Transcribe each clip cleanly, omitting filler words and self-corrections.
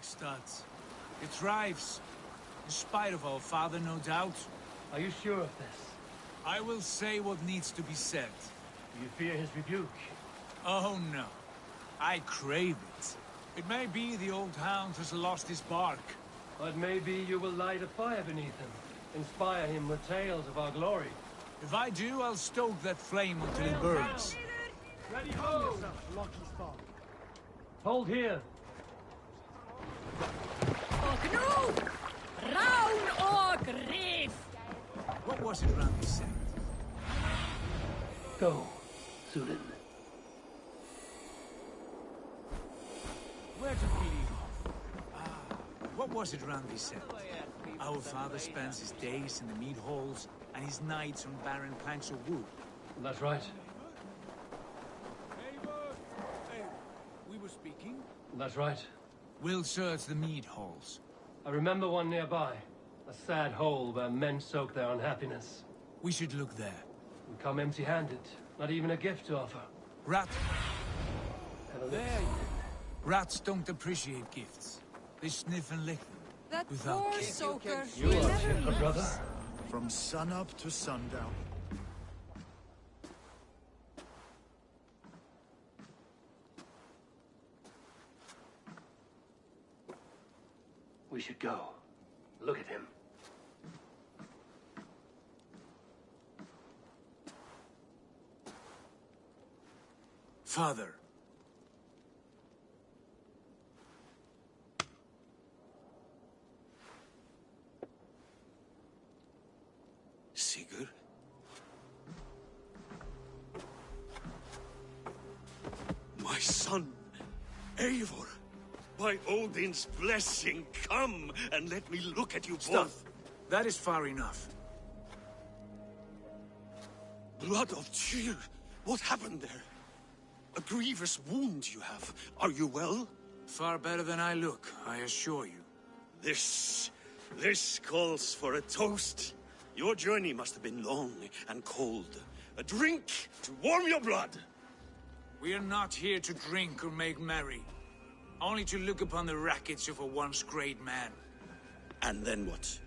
Stadt. It thrives. In spite of our father, no doubt. Are you sure of this? I will say what needs to be said. Do you fear his rebuke? Oh no. I crave it. It may be the old hound has lost his bark. But maybe you will light a fire beneath him. Inspire him with tales of our glory. If I do, I'll stoke that flame until it burns. Ready, hold! Hold here. Och nu! Raun och riff! What was it Randy said? Go, Sudan. Where to leave off? What was it Randy said? Our father spends his days in the mead halls and his nights on barren planks of wood. That's right. Hey, we were speaking? That's right. We'll search the mead halls. I remember one nearby. A sad hole where men soak their unhappiness. We should look there. We come empty-handed. Not even a gift to offer. Rat. Have a look. There you go. Rats don't appreciate gifts. They sniff and lick them. That Without poor kidding. soaker, You he are never a leaves. brother. From sunup to sundown. We should go. Look at him. Father. Sigurd? My son, Eivor! By Odin's blessing, come and let me look at you Stop. both. That is far enough. Blood of Tyr! What happened there? A grievous wound you have. Are you well? Far better than I look, I assure you. This calls for a toast. Your journey must have been long and cold. A drink to warm your blood. We are not here to drink or make merry. Only to look upon the wreckage of a once great man. And then what?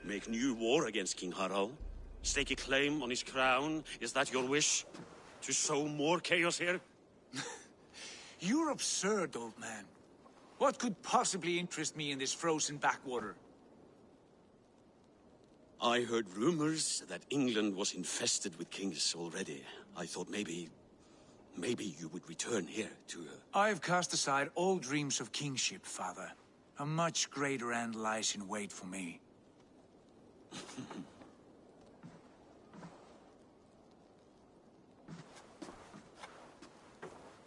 Make new war against King Harald? Stake a claim on his crown? Is that your wish? To sow more chaos here? You're absurd, old man. What could possibly interest me in this frozen backwater? I heard rumors that England was infested with kings already. I thought maybe you would return here to... I have cast aside all dreams of kingship, father. A much greater end lies in wait for me.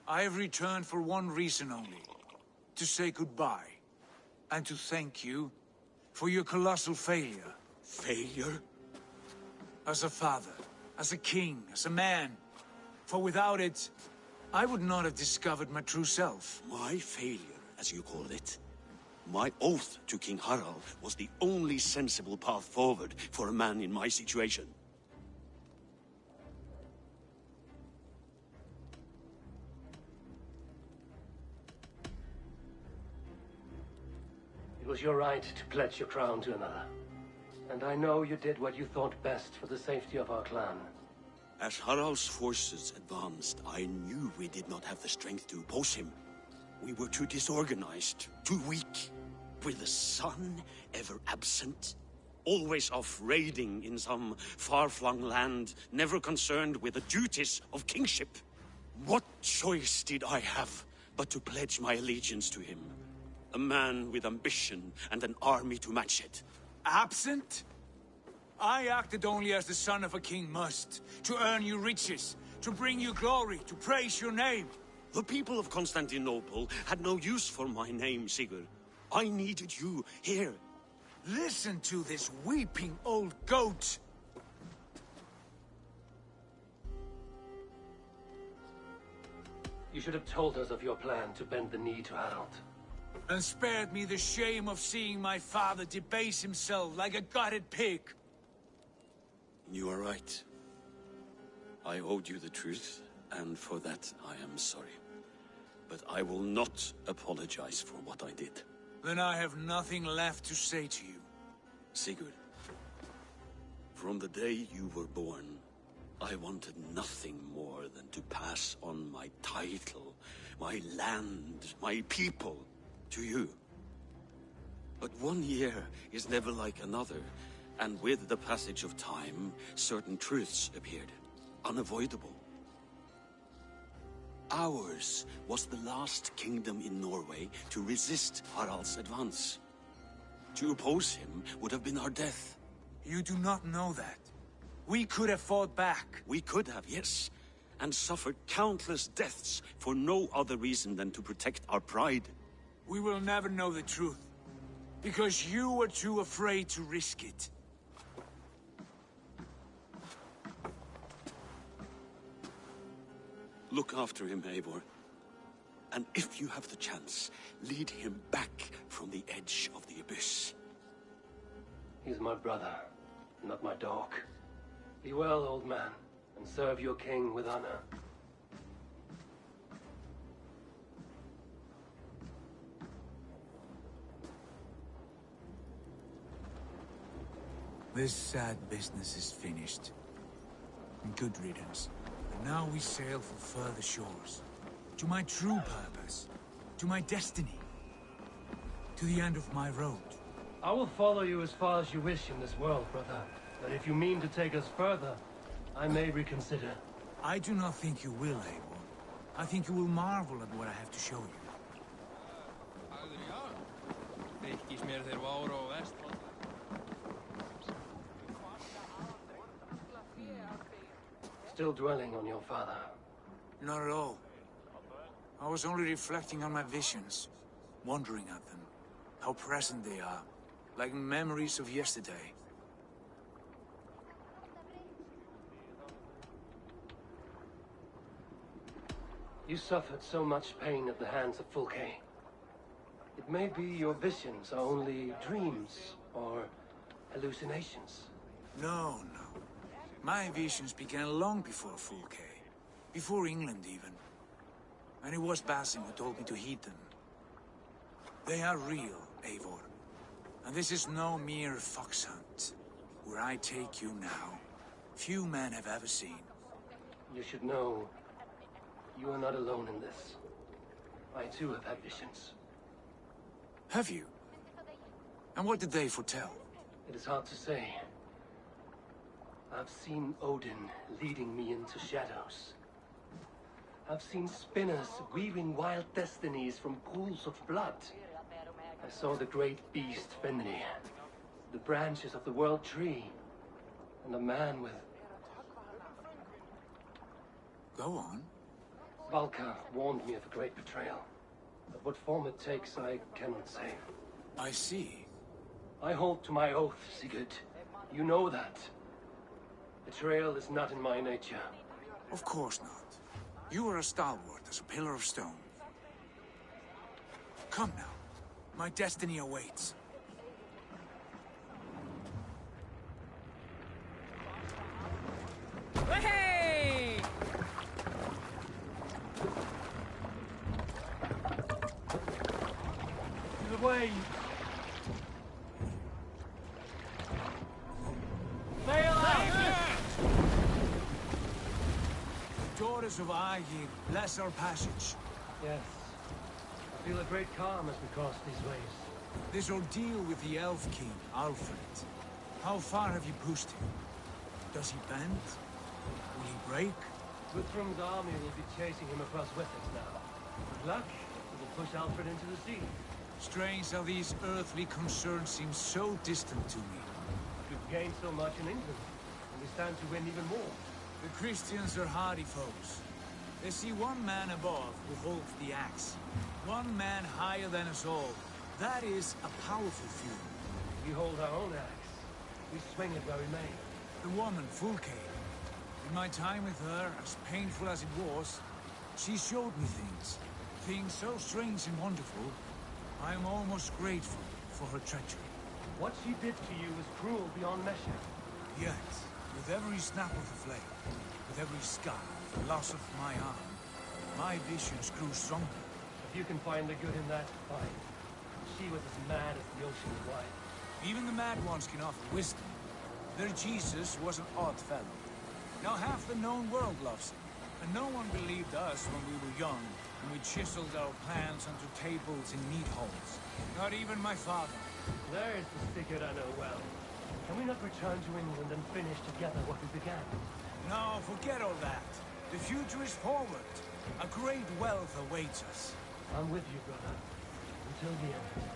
I have returned for one reason only. To say goodbye. And to thank you for your colossal failure. Failure? As a father, as a king, as a man. For without it, I would not have discovered my true self. My failure, as you call it. My oath to King Harald was the only sensible path forward for a man in my situation. It was your right to pledge your crown to another. And I know you did what you thought best for the safety of our clan. As Harald's forces advanced, I knew we did not have the strength to oppose him. We were too disorganized, too weak. With the son ever absent, always off raiding in some far-flung land, never concerned with the duties of kingship. What choice did I have but to pledge my allegiance to him? A man with ambition and an army to match it. Absent? I acted only as the son of a king must. To earn you riches, to bring you glory, to praise your name. The people of Constantinople had no use for my name, Sigurd. I needed you here. Listen to this weeping old goat. You should have told us of your plan to bend the knee to Harald. And spared me the shame of seeing my father debase himself like a gutted pig. You are right. I owed you the truth, and for that I am sorry. but I will not apologize for what I did. Then I have nothing left to say to you. Sigurd, from the day you were born, I wanted nothing more than to pass on my title, my land, my people, to you. But 1 year is never like another, and with the passage of time, certain truths appeared, unavoidable. Ours was the last kingdom in Norway to resist Harald's advance. To oppose him would have been our death. You do not know that. We could have fought back. We could have, yes, and suffered countless deaths for no other reason than to protect our pride. We will never know the truth, because you were too afraid to risk it. Look after him, Eivor. And if you have the chance, lead him back from the edge of the abyss. He's my brother, not my dog. Be well, old man, and serve your king with honor. This sad business is finished. Good riddance. And now we sail for further shores. To my true purpose. To my destiny. To the end of my road. I will follow you as far as you wish in this world, brother. But if you mean to take us further, I may reconsider. I do not think you will, Eivor. I think you will marvel at what I have to show you. Still dwelling on your father? Not at all. I was only reflecting on my visions, wondering at them. How present they are, like memories of yesterday. You suffered so much pain at the hands of Fulke. It may be your visions are only dreams or hallucinations. No. My visions began long before Fulke. Before England, even. And it was Basim who told me to heed them. They are real, Eivor. And this is no mere fox hunt. Where I take you now, few men have ever seen. You should know, you are not alone in this. I too have had visions. Have you? And what did they foretell? It is hard to say. I've seen Odin leading me into shadows. I've seen spinners weaving wild destinies from pools of blood. I saw the great beast Fenrir, the branches of the world tree, and a man with... Go on. Valka warned me of a great betrayal. But what form it takes, I cannot say. I see. I hold to my oath, Sigurd. You know that. Betrayal is not in my nature. Of course not. You are a stalwart as a pillar of stone. Come now. My destiny awaits. Hey! The way. Sail out! The daughters of Aegir bless our passage. Yes. I feel a great calm as we cross these waves. This ordeal with the Elf King, Alfred. How far have you pushed him? Does he bend? Will he break? Guthrum's army will be chasing him across Wessex now. With luck, we will push Alfred into the sea. Strange how these earthly concerns seem so distant to me. We've gained so much in England, and we stand to win even more. The Christians are hardy foes. They see one man above who holds the axe. One man higher than us all. That is a powerful feud. We hold our own axe. We swing it where we may. The woman, Fulke. In my time with her, as painful as it was, she showed me things. Things so strange and wonderful. I am almost grateful for her treachery. What she did to you was cruel beyond measure. Yet, with every snap of the flame, with every scar, the loss of my arm, my visions grew stronger. If you can find the good in that, fine. She was as mad as the ocean wide. Even the mad ones can offer wisdom. Their Jesus was an odd fellow. Now half the known world loves him. And no one believed us when we were young, and we chiseled our plans onto tables in meat holes. Not even my father. There is the secret I know well. Can we not return to England and finish together what we began? No, forget all that. The future is forward. A great wealth awaits us. I'm with you, brother. Until the end.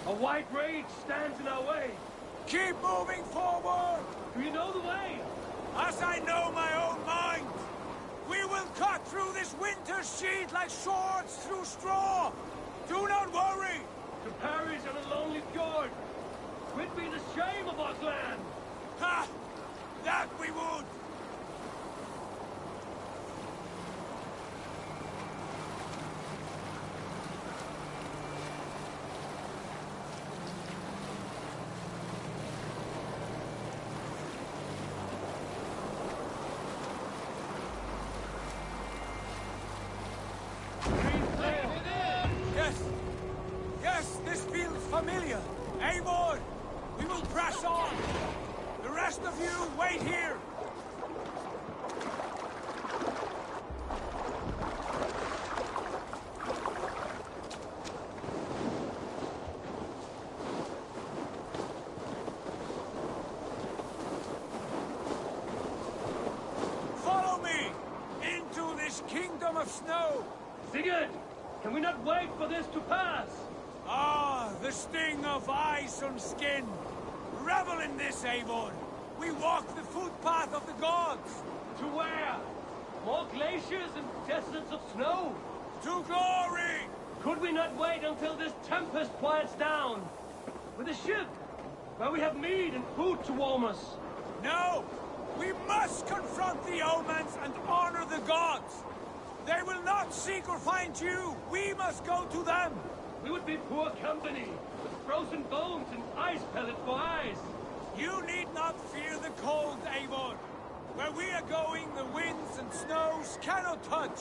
A white rage stands in our way. Keep moving forward! Do you know the way? As I know my own mind! We will cut through this winter sheet like swords through straw! Do not worry! To perish on a lonely fjord. Quit be the shame of our clan! Ha! That we would! Yes, this feels familiar. Eivor, we will press on. The rest of you, wait here. Follow me into this kingdom of snow. Sigurd, can we not wait for this to pass? Ah, the sting of ice on skin. Revel in this, Eivor. We walk the footpath of the gods. To where? More glaciers and deserts of snow? To glory! Could we not wait until this tempest quiets down? With a ship, where we have meat and food to warm us. No! We must confront the omens and honor the gods! They will not seek or find you! We must go to them! We would be poor company, with frozen bones and ice pellets for eyes. You need not fear the cold, Eivor. Where we are going, the winds and snows cannot touch.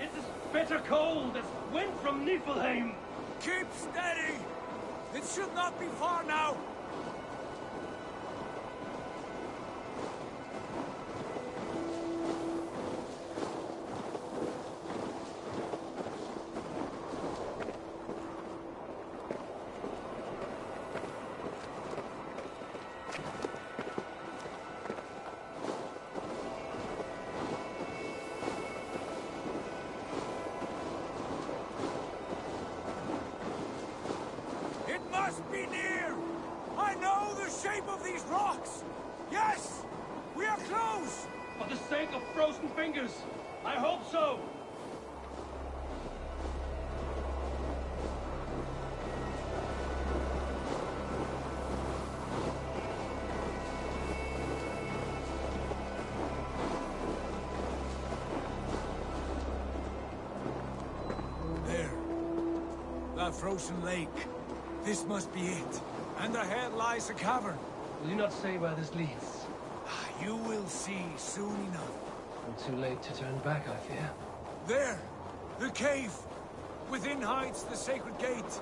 It's as bitter cold as wind from Niflheim. Keep steady! It should not be far now! Must be near! I know the shape of these rocks! Yes! We are close! For the sake of frozen fingers, I hope so! There. That frozen lake. This must be it. And ahead lies a cavern. Will you not say where this leads? You will see soon enough. I'm too late to turn back, I fear. There! The cave! Within hides the sacred gate.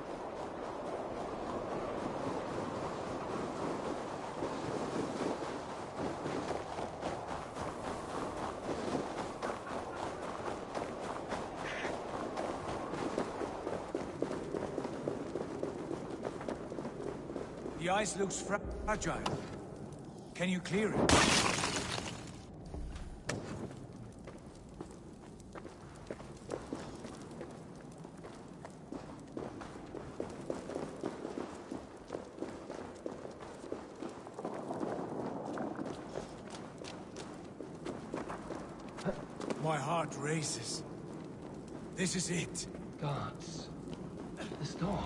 The ice looks fragile. Can you clear it? My heart races. This is it. Guards. This door.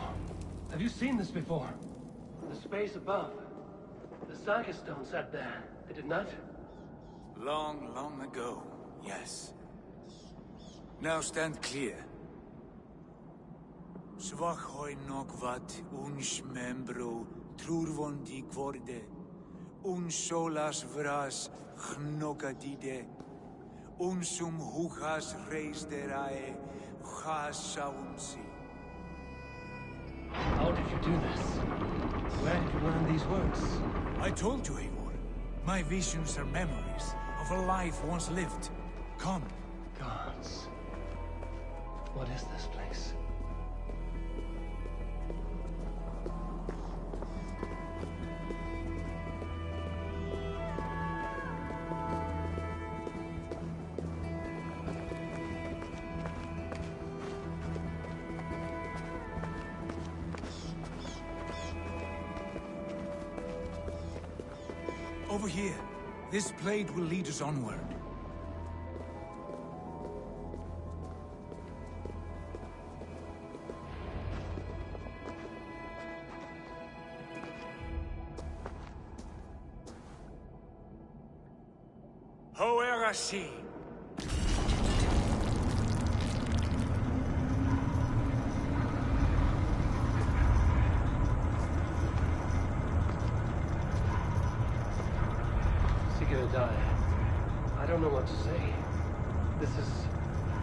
Have you seen this before? The space above. The Saga Stone sat there, did it not? Long, long ago, yes. Now stand clear. Svach hoi nok vat uns membro trurvon di kvorde. Un solas vras gnokadide. Unsum huchas reisderae chasaunsi. How did you do this? Where did you learn these words? I told you, Eivor. My visions are memories of a life once lived. Come. Gods. What is this place? Over here. This blade will lead us onward. Hoerasi. I don't know what to say. This is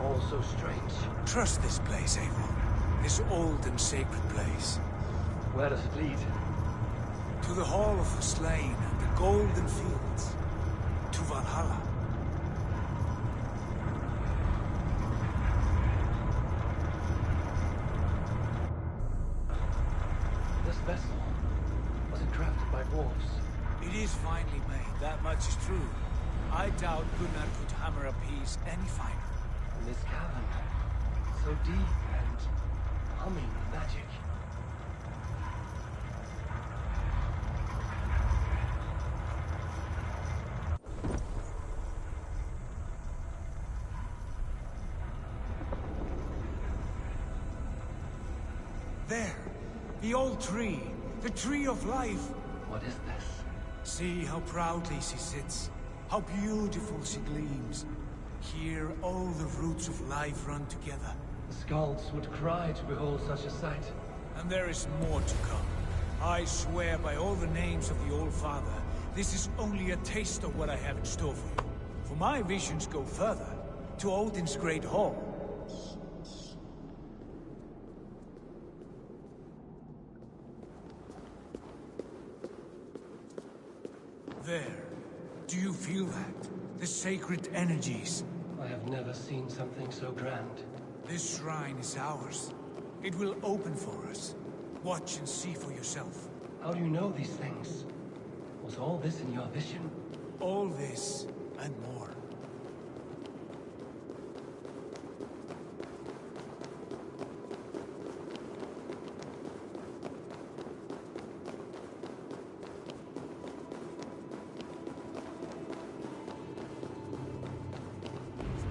all so strange. Trust this place, Eivor. This old and sacred place. Where does it lead? To the Hall of the Slain and the Golden Fields. To Valhalla. This vessel, was it crafted by dwarves? It is finely made, that much is true. I doubt Gunnar could hammer a piece any finer. And this cavern, so deep and humming with magic. There, the old tree, the tree of life. What is this? See how proudly she sits, how beautiful she gleams. Here all the roots of life run together. The Skalds would cry to behold such a sight. And there is more to come. I swear by all the names of the Old Father, this is only a taste of what I have in store for you. For my visions go further, to Odin's Great Hall. There. Do you feel that? The sacred energies. I have never seen something so grand. This shrine is ours. It will open for us. Watch and see for yourself. How do you know these things? Was all this in your vision? All this and more.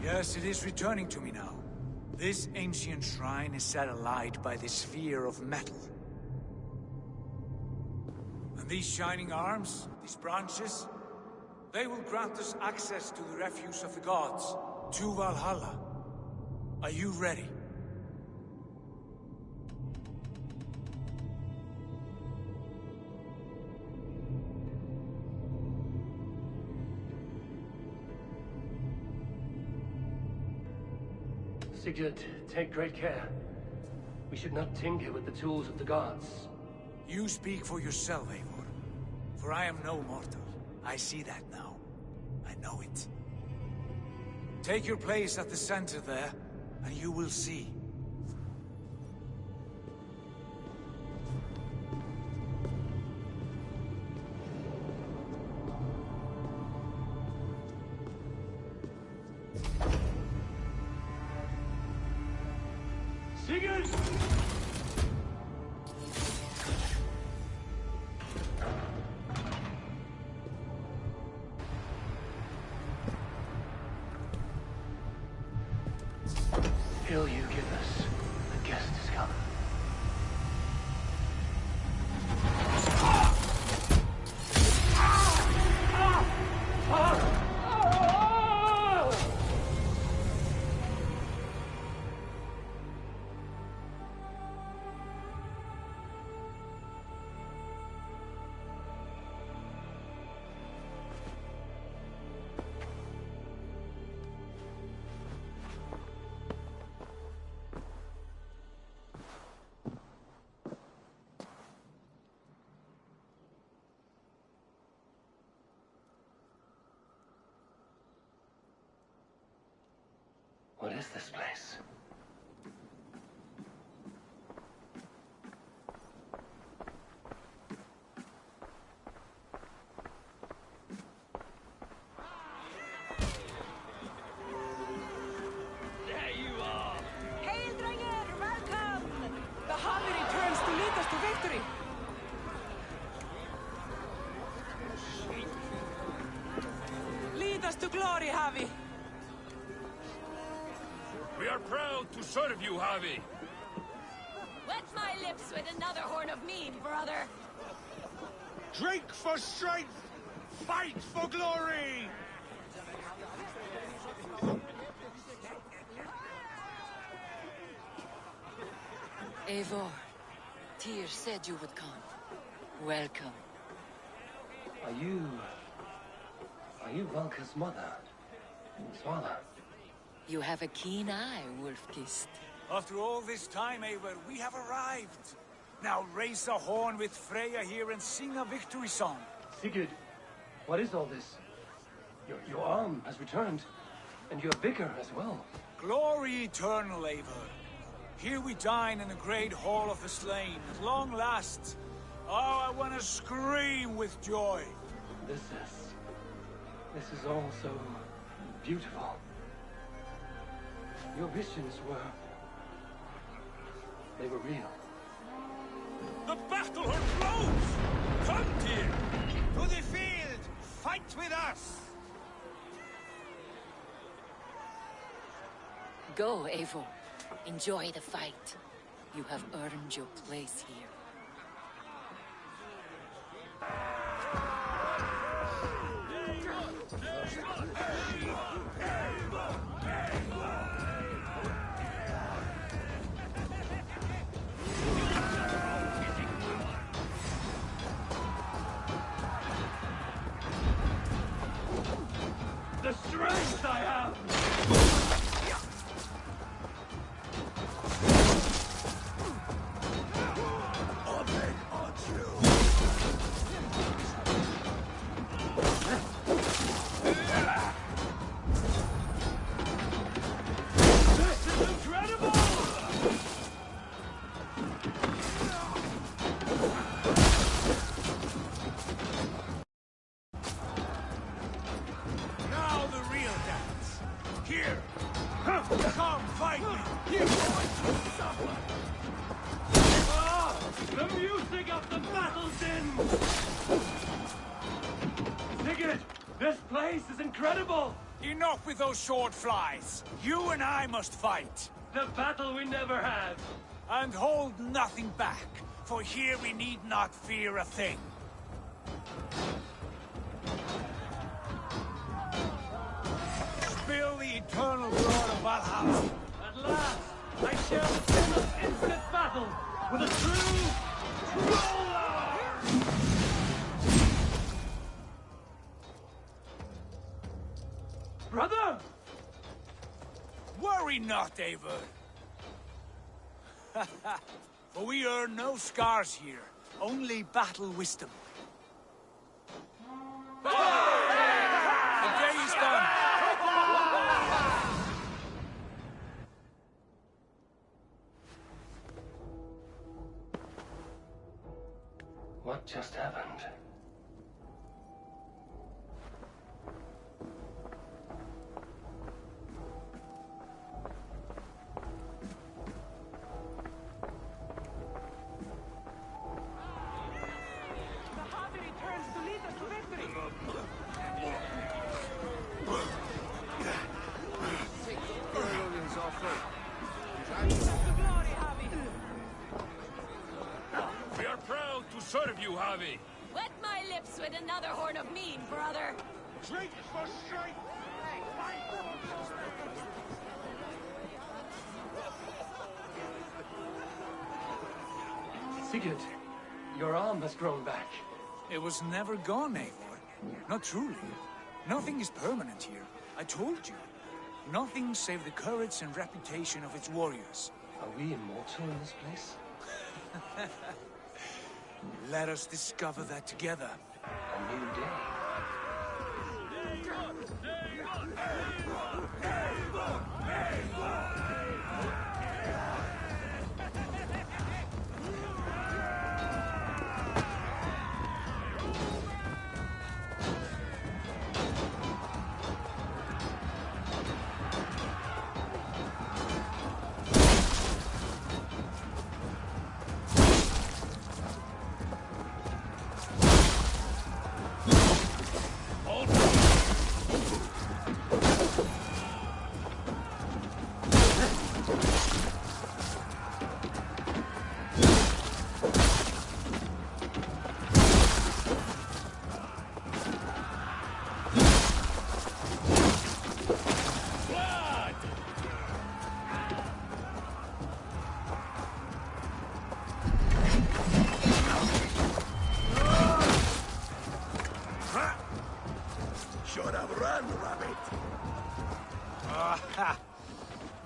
Yes, it is returning to me now. This ancient shrine is set alight by this sphere of metal. And these shining arms, these branches, they will grant us access to the refuse of the gods, to Valhalla. Are you ready? Sigurd, take great care. We should not tinker with the tools of the gods. You speak for yourself, Eivor. For I am no mortal. I see that now. I know it. Take your place at the center there, and you will see. kill you give us. The guest is coming. What is this place? There you are! Hail, Dranger! Welcome! The Harvey returns to lead us to victory! Lead us to glory, Harvey! We are proud to serve you, Javi. Wet my lips with another horn of mead, brother! Drink for strength! Fight for glory! Eivor, Tyr said you would come. Welcome. Are you Valka's mother? Svala? You have a keen eye, Wolfkist. After all this time, Eivor, we have arrived. Now raise a horn with Freya here and sing a victory song. Sigurd, what is all this? Your arm has returned, and your vigor as well. Glory eternal, Eivor. Here we dine in the great hall of the slain, at long last. Oh, I want to scream with joy. This is all so beautiful. Your visions they were real. The battle blows! Come, dear! To the field! Fight with us! Go, Eivor. Enjoy the fight. You have earned your place here. The strength I have! Enough with those short flies. You and I must fight. The battle we never had. And hold nothing back, for here we need not fear a thing. Spill the eternal blood of Valhalla. At last, I shall settle instant battle with a true roller! Brother! Worry not, Eivor. For we earn no scars here, only battle wisdom. The day is done. What just happened? serve you, Javi. Wet my lips with another horn of mead, brother. Drink for strength! Sigurd, your arm has grown back. It was never gone, Eivor. Not truly. Nothing is permanent here. I told you. Nothing save the courage and reputation of its warriors. Are we immortal in this place? Let us discover that together. A new day.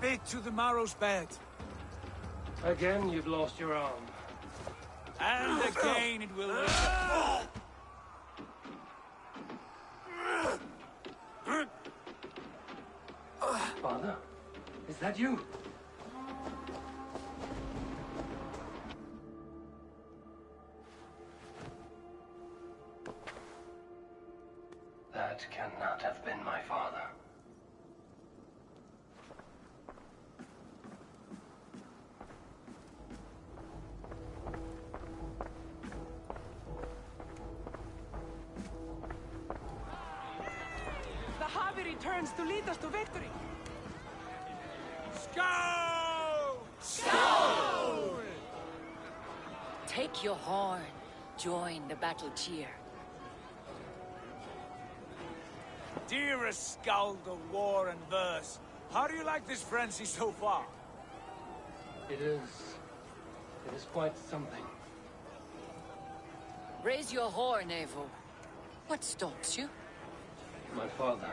Bit to the marrow's bed. Again, you've lost your arm. And again it will return. Father, is that you? That cannot have been my father. The Javi returns to lead us to victory. Scout! Go! Take your horn. Join the battle cheer. Dearest skald of war and verse, how do you like this frenzy so far? It is quite something. Raise your horn, Eivor. What stops you? My father,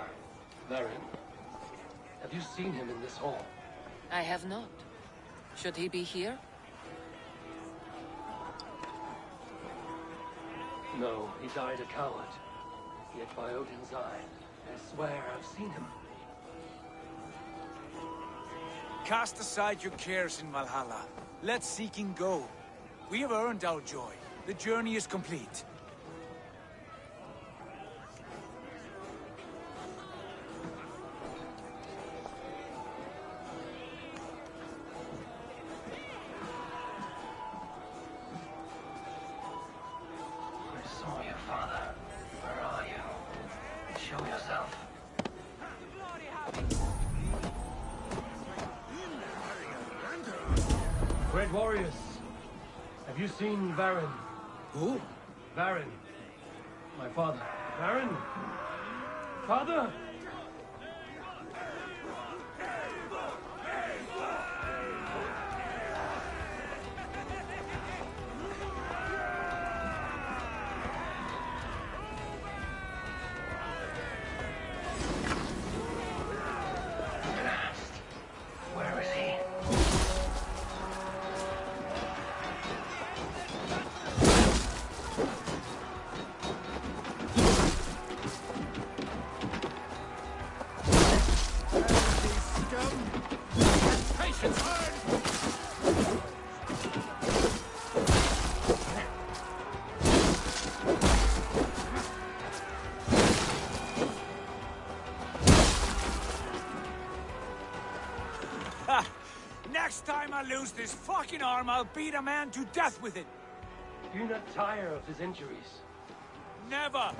Varin. Have you seen him in this hall? I have not. Should he be here? No, he died a coward. Yet by Odin's eye, I swear I've seen him. Cast aside your cares in Valhalla. Let seeking go. We have earned our joy. The journey is complete. I saw you, Father. Where are you? Show yourself. Great warriors, have you seen Varin? Who? Varin. My father. Varin! Father! Where is he? Next time I lose this fucking arm, I'll beat a man to death with it. Do you not tire of his injuries? Never!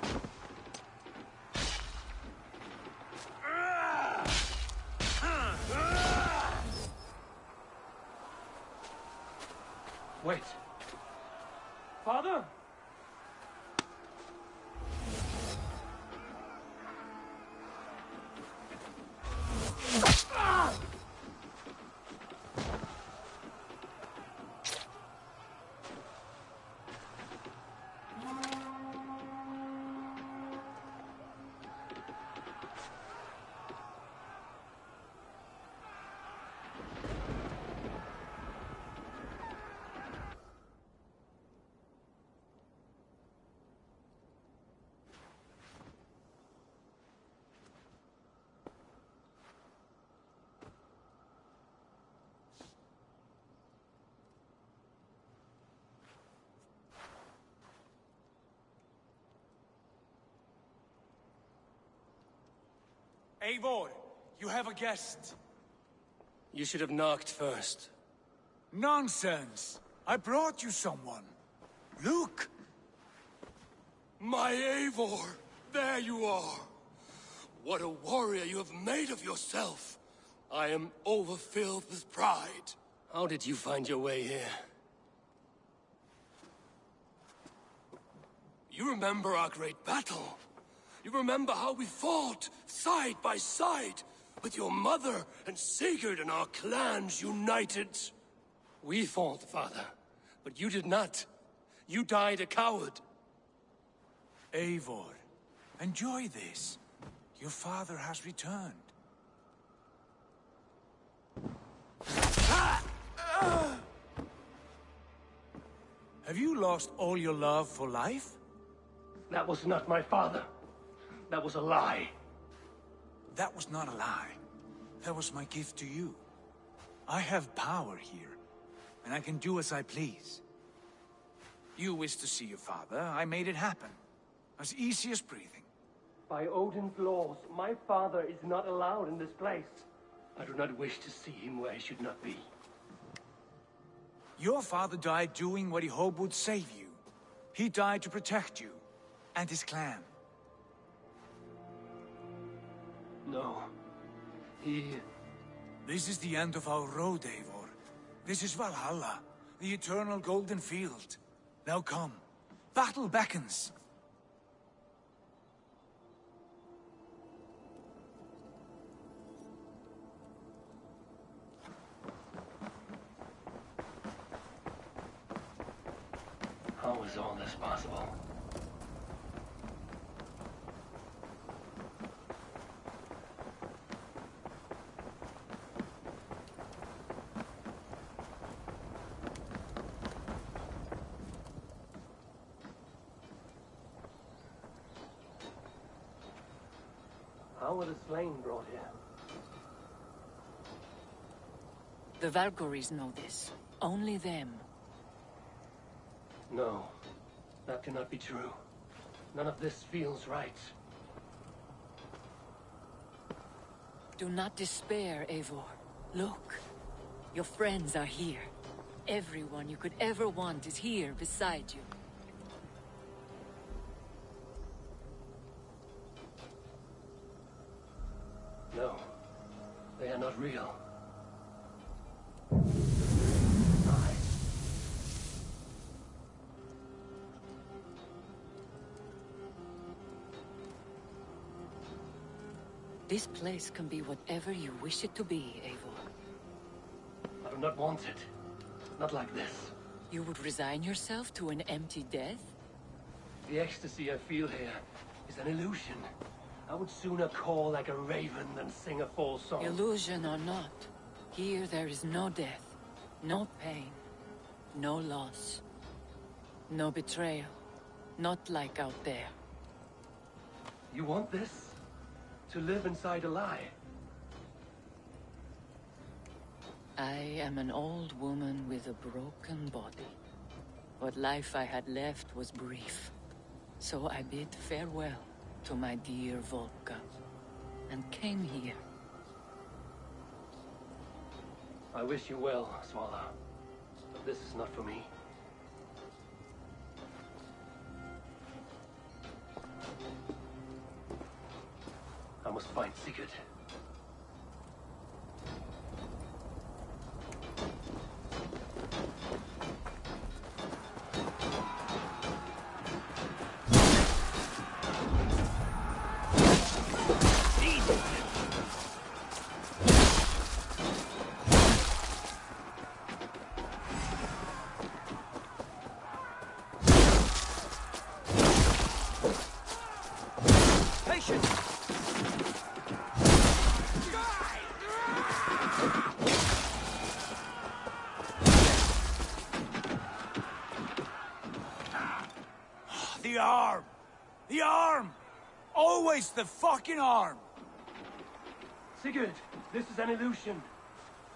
Wait. Father? Eivor, you have a guest. You should have knocked first. Nonsense! I brought you someone. Look! My Eivor! There you are! What a warrior you have made of yourself! I am overfilled with pride. How did you find your way here? You remember our great battle? You remember how we fought, side by side, with your mother and Sigurd and our clans united? We fought, father, but you did not. You died a coward. Eivor, enjoy this. Your father has returned. Have you lost all your love for life? That was not my father. That was a lie. That was not a lie. That was my gift to you. I have power here, and I can do as I please. You wished to see your father, I made it happen. As easy as breathing. By Odin's laws, my father is not allowed in this place. I do not wish to see him where he should not be. Your father died doing what he hoped would save you. He died to protect you, and his clan. No. This is the end of our road, Eivor. This is Valhalla, the eternal golden field. Now come. Battle beckons. How is all this possible? How were the slain brought here? The Valkyries know this. Only them. No, that cannot be true. None of this feels right. Do not despair, Eivor. Look. Your friends are here. Everyone you could ever want is here beside you. No, they are not real. This place can be whatever you wish it to be, Eivor. I do not want it. Not like this. You would resign yourself to an empty death? The ecstasy I feel here is an illusion. I would sooner call like a raven than sing a false song. Illusion or not, here there is no death, no pain, no loss, no betrayal, not like out there. You want this? To live inside a lie? I am an old woman with a broken body. What life I had left was brief. So I bid farewell to my dear Volka, and came here. I wish you well, Swallow. But this is not for me. I must find Sigurd. The arm! The arm! Always the fucking arm! Sigurd, this is an illusion.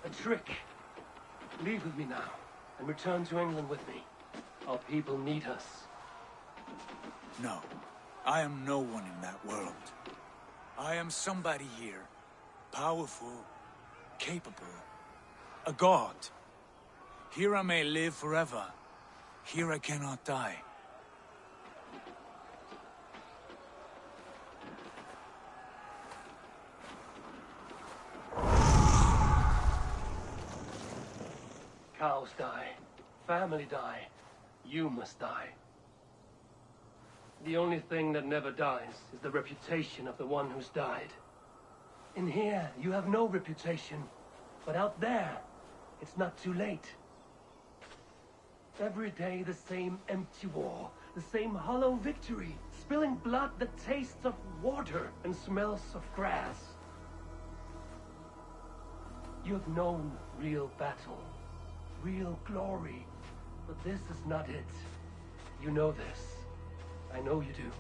A trick. Leave with me now, and return to England with me. Our people need us. No, I am no one in that world. I am somebody here, Powerful, capable, a god. Here I may live forever. Here I cannot die. Cows die. Family die. You must die. The only thing that never dies is the reputation of the one who's died. In here, you have no reputation. But out there, it's not too late. Every day the same empty war, the same hollow victory, spilling blood that tastes of water and smells of grass. You have known real battle, real glory, but this is not it. You know this. I know you do.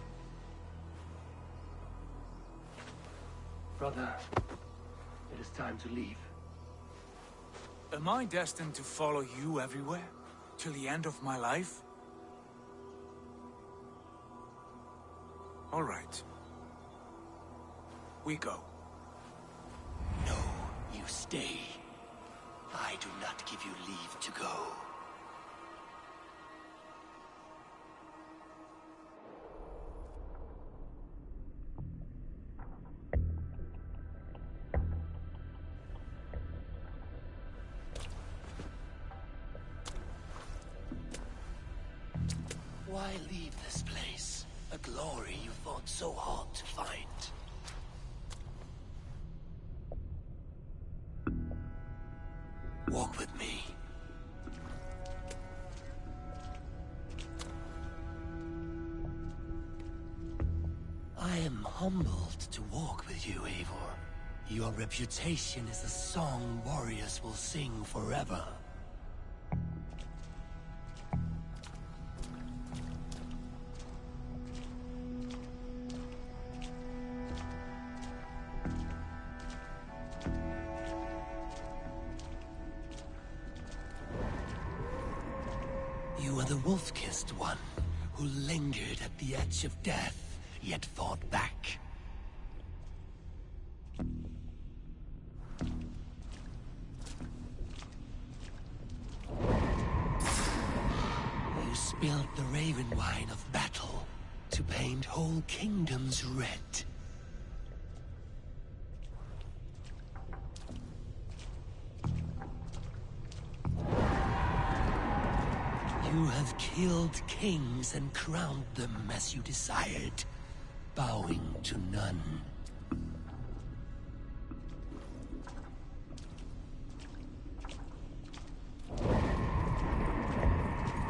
Brother, it is time to leave. Am I destined to follow you everywhere? Till the end of my life? All right. We go. No, you stay. I do not give you leave to go. Why leave this place? A glory you fought so hard to find. Walk with me. I am humbled to walk with you, Eivor. Your reputation is a song warriors will sing forever. You are the wolf-kissed one, who lingered at the edge of death, yet fought back. You spilled the raven wine of battle to paint whole kingdoms red. You have killed kings and crowned them as you desired, bowing to none.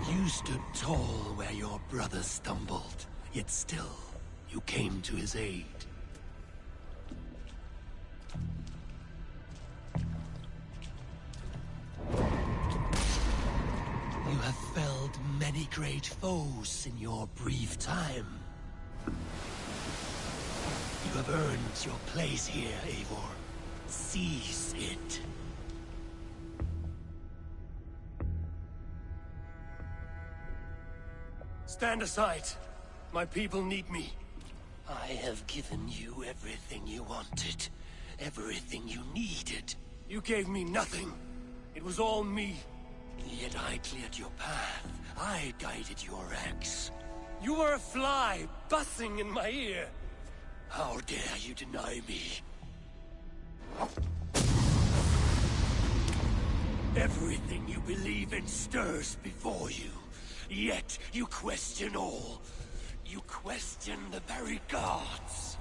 You stood tall where your brother stumbled, yet still, you came to his aid. You have felled many great foes in your brief time. You have earned your place here, Eivor. Seize it. Stand aside. My people need me. I have given you everything you wanted, everything you needed. You gave me nothing. It was all me. Yet I cleared your path. I guided your axe. You were a fly, buzzing in my ear. How dare you deny me? Everything you believe in stirs before you. Yet you question all. You question the very gods.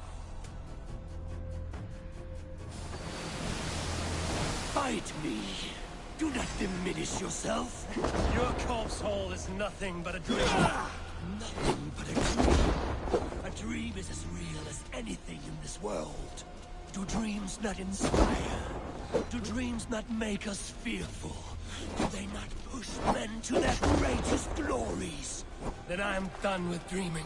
Fight me. Do not diminish yourself. Your corpse hole is nothing but a dream. Nothing but a dream. A dream is as real as anything in this world. Do dreams not inspire? Do dreams not make us fearful? Do they not push men to their greatest glories? Then I am done with dreaming.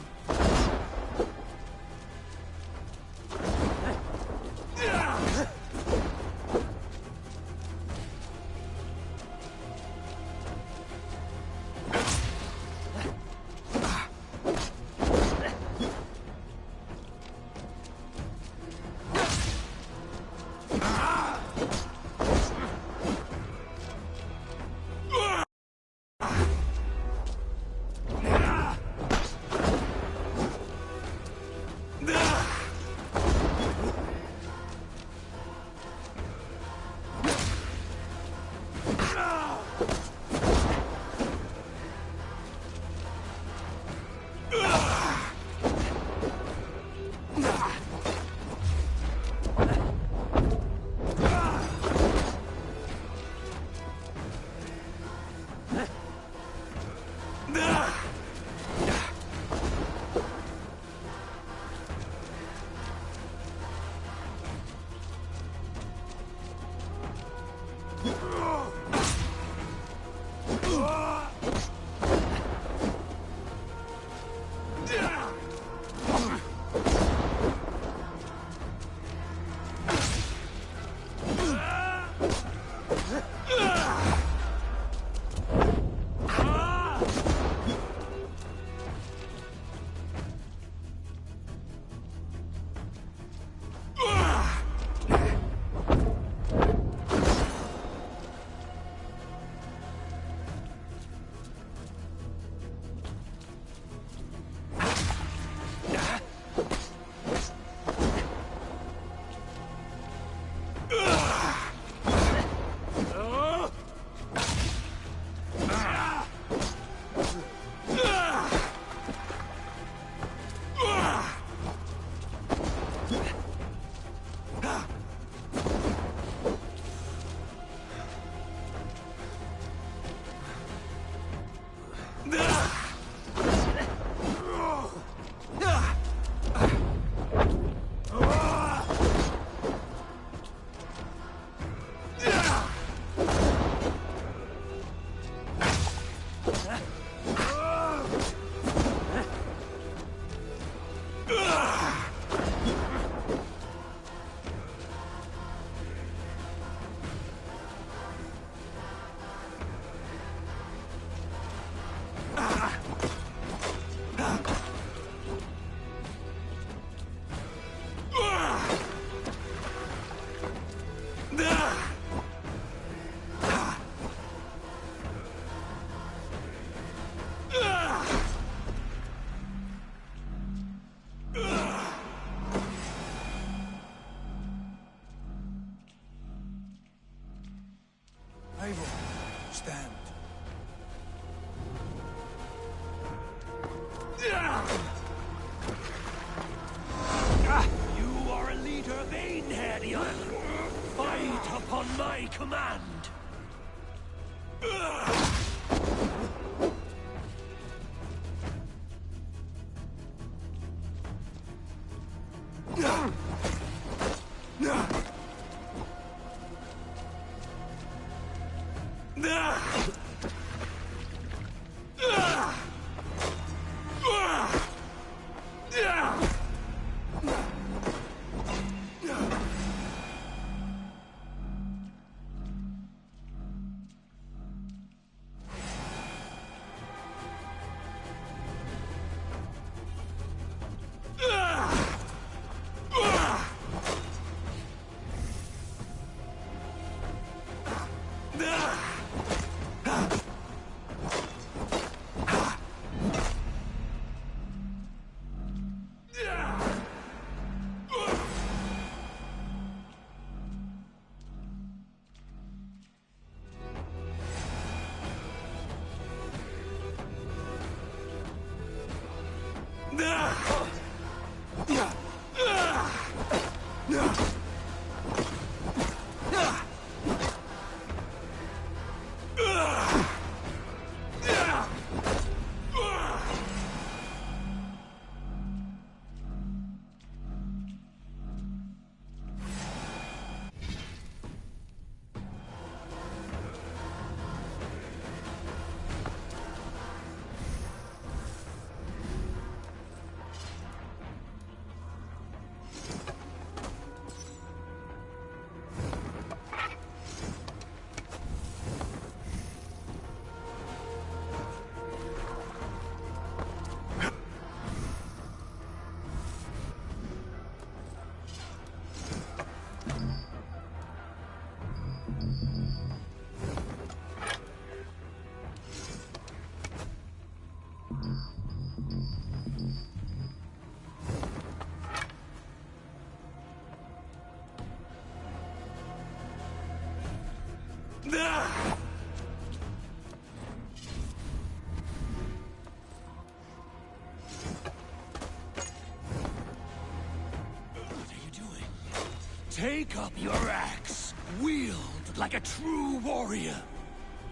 Take up your axe. Wield like a true warrior.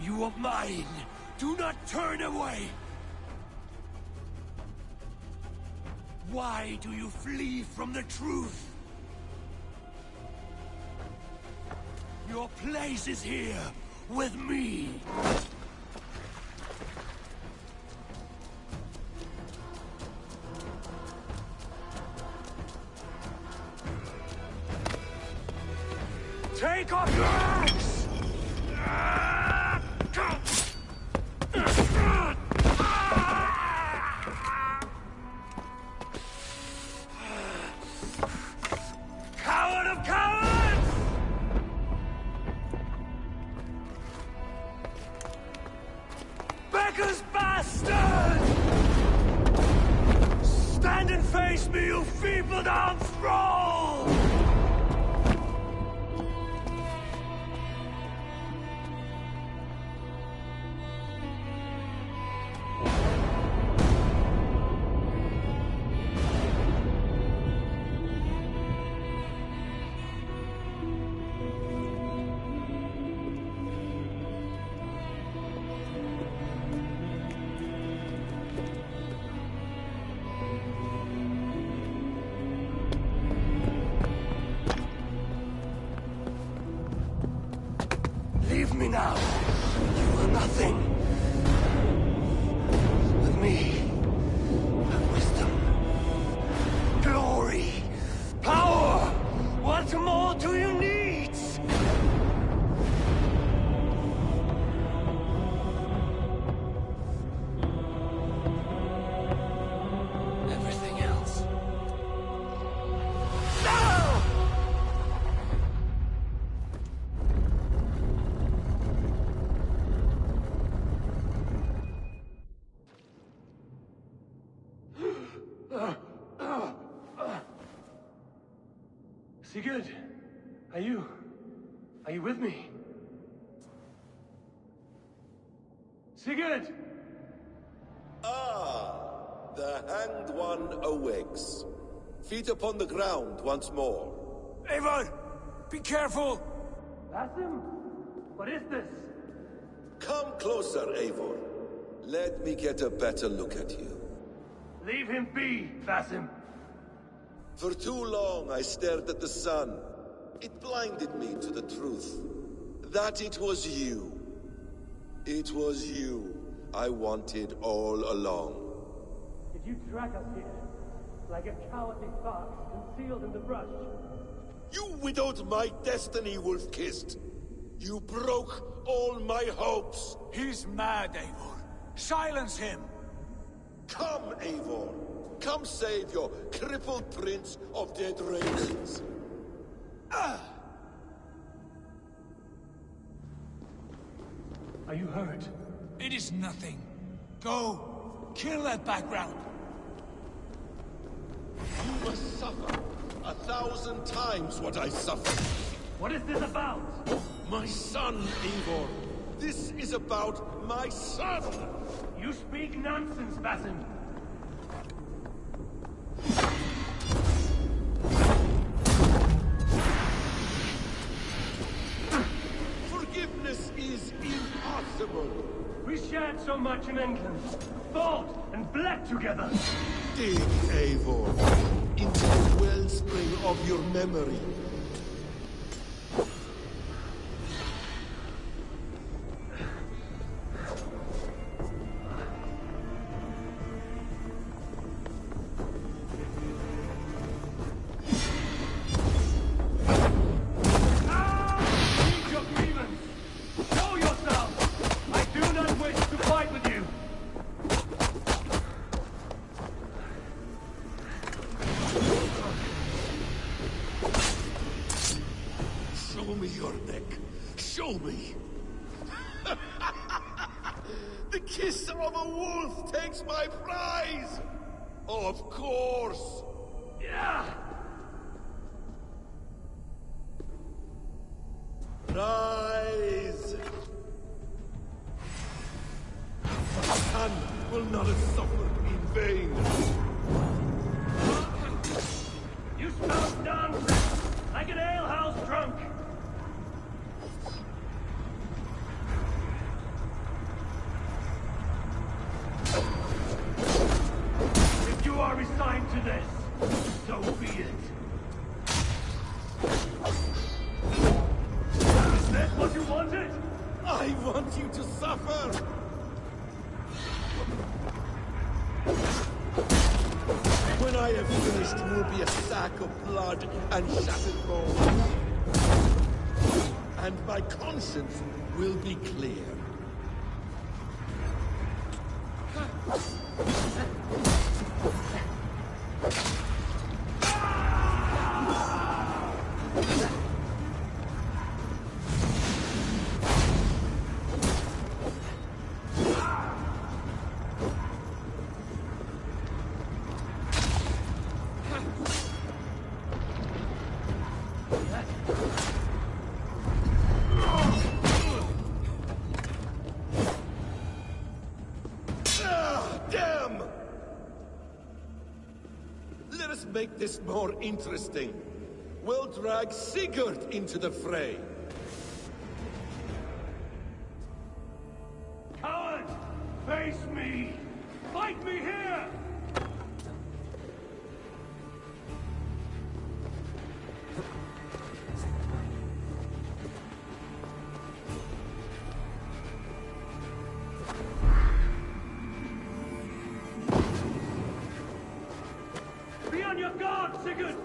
You are mine. Do not turn away. Why do you flee from the truth? Your place is here, with me. Take off your axe! Coward of cowards! Beggar's bastard! Stand and face me, you feeble-down thrall! Leave me now. You are nothing. With me, have wisdom, glory, power. What more do you need? Everything else. No! Sigurd, are you with me? Sigurd! Ah, the Hanged One awakes. Feet upon the ground once more. Eivor! Be careful! Basim? What is this? Come closer, Eivor. Let me get a better look at you. Leave him be, Basim. For too long I stared at the sun. It blinded me to the truth. That it was you. It was you I wanted all along. Did you drag us here? Like a cowardly fox concealed in the brush? You widowed my destiny, Wolf-Kissed. You broke all my hopes. He's mad, Eivor. Silence him! Come, Eivor. Come save your crippled prince of dead ravens. Are you hurt? It is nothing. Go. Kill that background. You must suffer 1,000 times what I suffered. What is this about? My son, Eivor. This is about my son. You speak nonsense, Basim. Forgiveness is impossible. We shared so much in England. Fought and bled together. Dig, Eivor, into the wellspring of your memory. Show me your neck. Show me. The kiss of a wolf takes my prize! Of course! Yeah! Rise! The sun will not have suffered in vain. You spout nonsense! Like an alehouse drunk! If you are resigned to this, so be it. Is that what you wanted? I want you to suffer! When I have finished, you will be a sack of blood and shattered bones. And my conscience will be clear. Damn! Let us make this more interesting. We'll drag Sigurd into the fray. Coward! Face me! Fight me here! Be on your guard, Sigurd!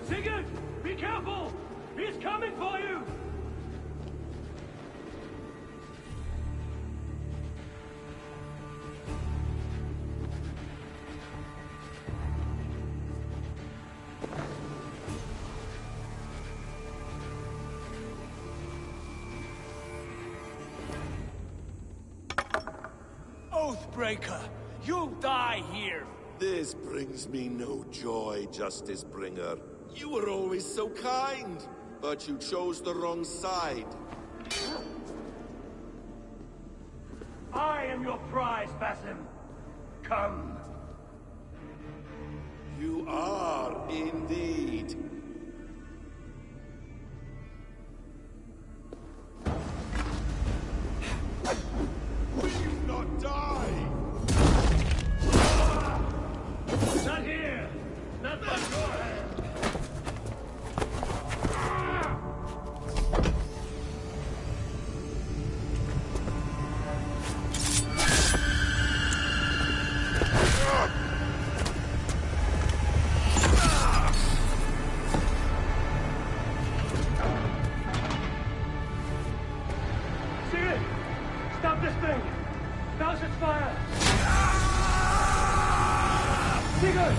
Sigurd! Be careful! He's coming for you! Oathbreaker! You'll die here! This brings me no joy, Justice Bringer. You were always so kind, but you chose the wrong side. I am your prize, Basim. Come. You are indeed. Will you not die? Not here! Not by your hand! Sigurd! Stop this thing! Douse its fire! Sigurd!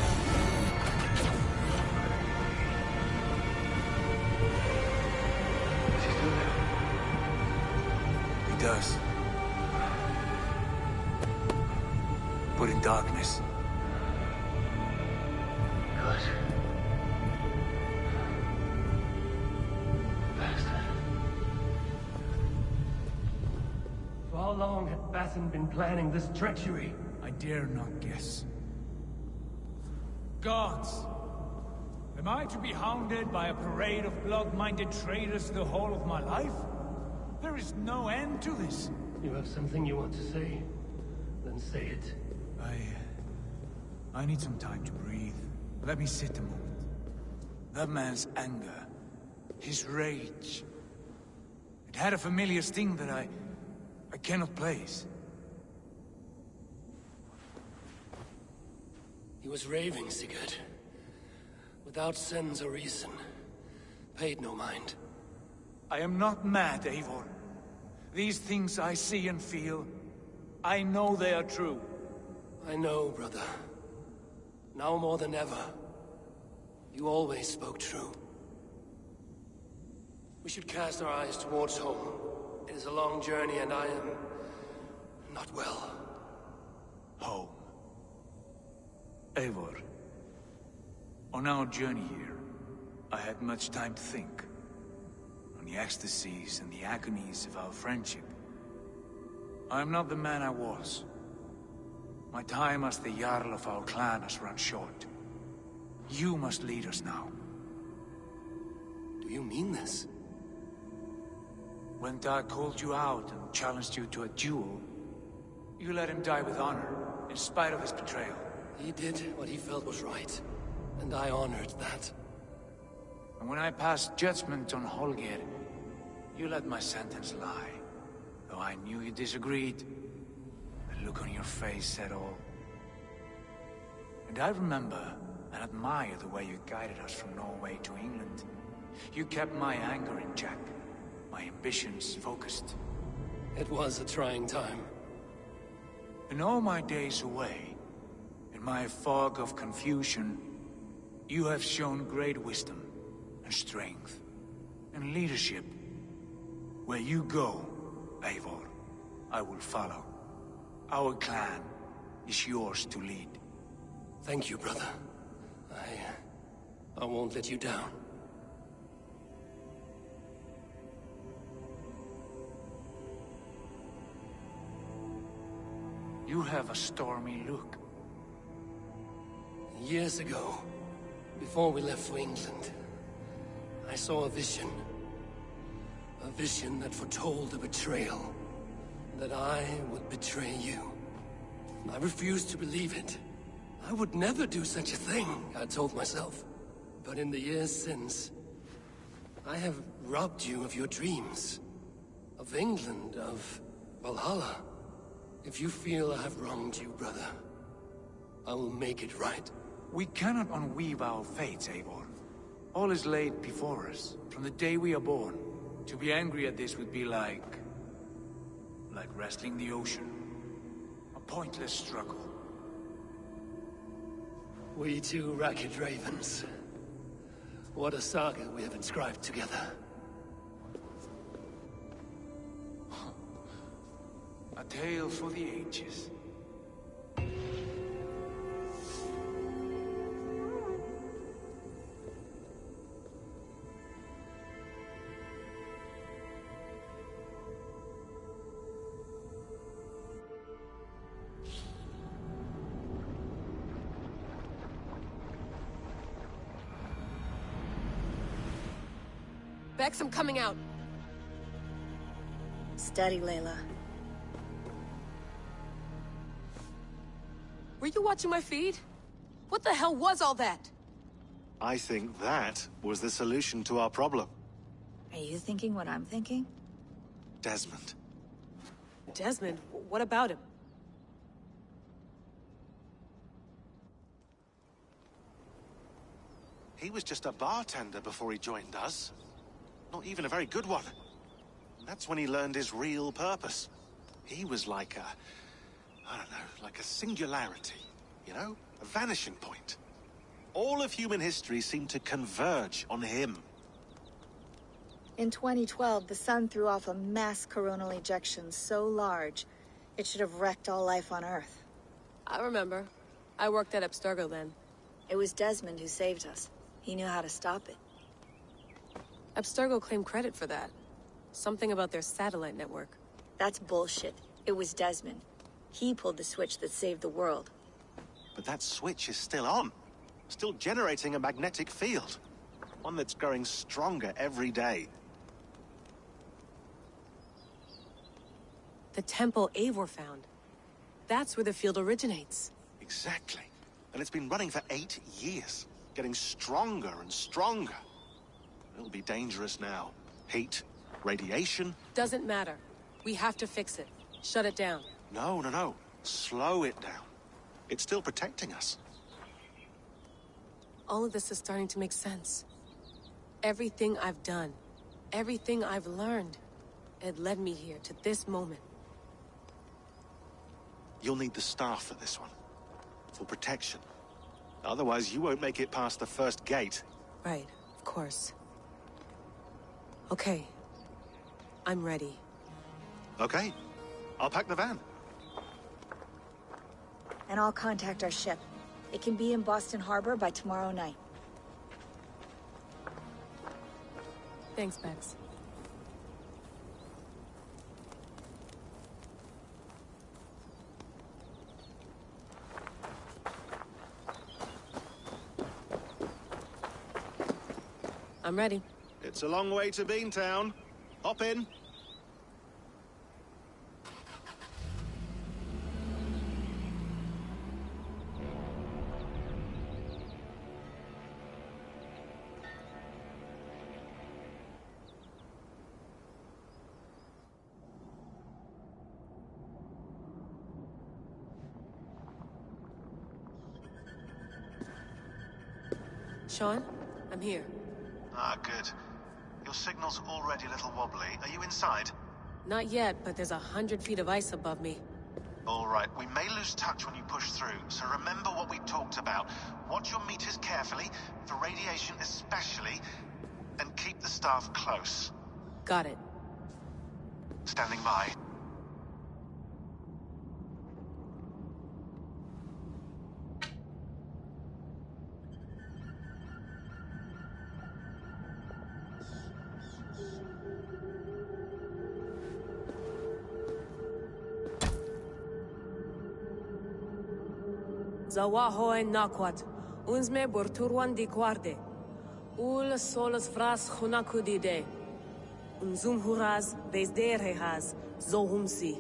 Is he still there? He does. But in darkness. Good. Bastard. For how long had Basim been planning this treachery? I dare not guess. Gods! Am I to be hounded by a parade of blood-minded traitors the whole of my life? There is no end to this. You have something you want to say? Then say it. I need some time to breathe. Let me sit a moment. That man's anger, his rage. It had a familiar sting that I cannot place. He was raving, Sigurd. Without sense or reason. Paid no mind. I am not mad, Eivor. These things I see and feel, I know they are true. I know, brother. Now more than ever. You always spoke true. We should cast our eyes towards home. It is a long journey and I am... not well. Home. Eivor. On our journey here, I had much time to think. On the ecstasies and the agonies of our friendship. I am not the man I was. My time as the Jarl of our clan has run short. You must lead us now. Do you mean this? When Dag called you out and challenged you to a duel, you let him die with honor, in spite of his betrayal. He did what he felt was right, and I honored that. And when I passed judgment on Holger, you let my sentence lie. Though I knew you disagreed, the look on your face said all. And I remember and admire the way you guided us from Norway to England. You kept my anger in check, my ambitions focused. It was a trying time. In all my days away, in my fog of confusion, you have shown great wisdom and strength and leadership. Where you go, Eivor, I will follow. Our clan is yours to lead. Thank you, brother. I won't let you down. You have a stormy look. Years ago, before we left for England, I saw a vision. A vision that foretold a betrayal. That I would betray you. I refused to believe it. I would never do such a thing, I told myself. But in the years since, I have robbed you of your dreams. Of England, of Valhalla. If you feel I have wronged you, brother, I will make it right. We cannot unweave our fates, Eivor. All is laid before us, from the day we are born. To be angry at this would be like wrestling the ocean. A pointless struggle. We two ragged ravens. What a saga we have inscribed together. A tale for the ages. Bex, I'm coming out. Steady, Layla. Were you watching my feed? What the hell was all that? I think that was the solution to our problem. Are you thinking what I'm thinking? Desmond. Desmond? What about him? He was just a bartender before he joined us. Not even a very good one. And that's when he learned his real purpose. He was like I don't know, like a singularity, you know? A vanishing point. All of human history seemed to converge on him. In 2012, the sun threw off a mass coronal ejection so large, it should have wrecked all life on Earth. I remember. I worked at Abstergo then. It was Desmond who saved us. He knew how to stop it. Abstergo claimed credit for that. Something about their satellite network. That's bullshit. It was Desmond. He pulled the switch that saved the world. But that switch is still on. Still generating a magnetic field. One that's growing stronger every day. The temple Eivor found. That's where the field originates. Exactly. And it's been running for 8 years. Getting stronger and stronger. It'll be dangerous now. Heat, Radiation? Doesn't matter. We have to fix it. Shut it down. No. Slow it down. It's still protecting us. All of this is starting to make sense. Everything I've done, everything I've learned, it led me here to this moment. You'll need the staff for this one. For protection. Otherwise, you won't make it past the first gate. Right, of course. Okay. I'm ready. Okay. I'll pack the van. And I'll contact our ship. It can be in Boston Harbor by tomorrow night. Thanks, Bex. I'm ready. It's a long way to Beantown. Hop in. Sean, I'm here. Ah, good. Your signal's already a little wobbly. Are you inside? Not yet, but there's 100 feet of ice above me. All right, we may lose touch when you push through, so remember what we talked about. Watch your meters carefully, for radiation especially, and keep the staff close. Got it. Standing by. Zawahoy nakwat. Unzme borturwan di kwarde. Ul solos vras khunakudide. Unzum huraz bezdерehaz zohumsi.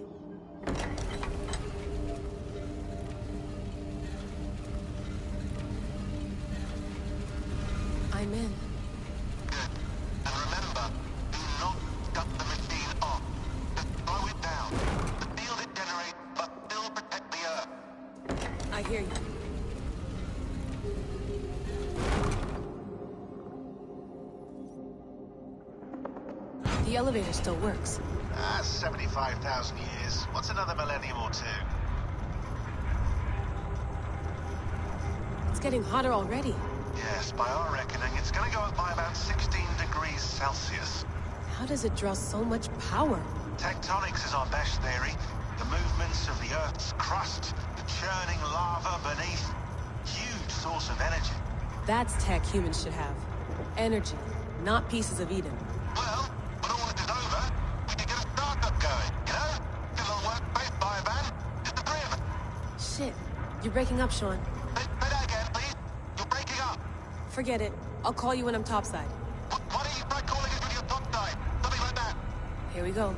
I'm in. And remember, do not cut the machine off. Just slow it down. The field it generates, but still protect the Earth. I hear you. The elevator still works. 75,000 years. What's another millennium or two? It's getting hotter already. Yes, by our reckoning, it's gonna go up by about 16 degrees Celsius. How does it draw so much power? Tectonics is our best theory. The movements of the Earth's crust, the churning lava beneath. Huge source of energy. That's tech humans should have. Energy, not pieces of Eden. Well, when all this is over, we can get a startup going, you know? Get a little workspace, buy a van, just the three of us. Shit, you're breaking up, Sean. Say that again, please. You're breaking up. Forget it. I'll call you when I'm topside. Why don't you try calling us when you're topside? Something like that. Here we go.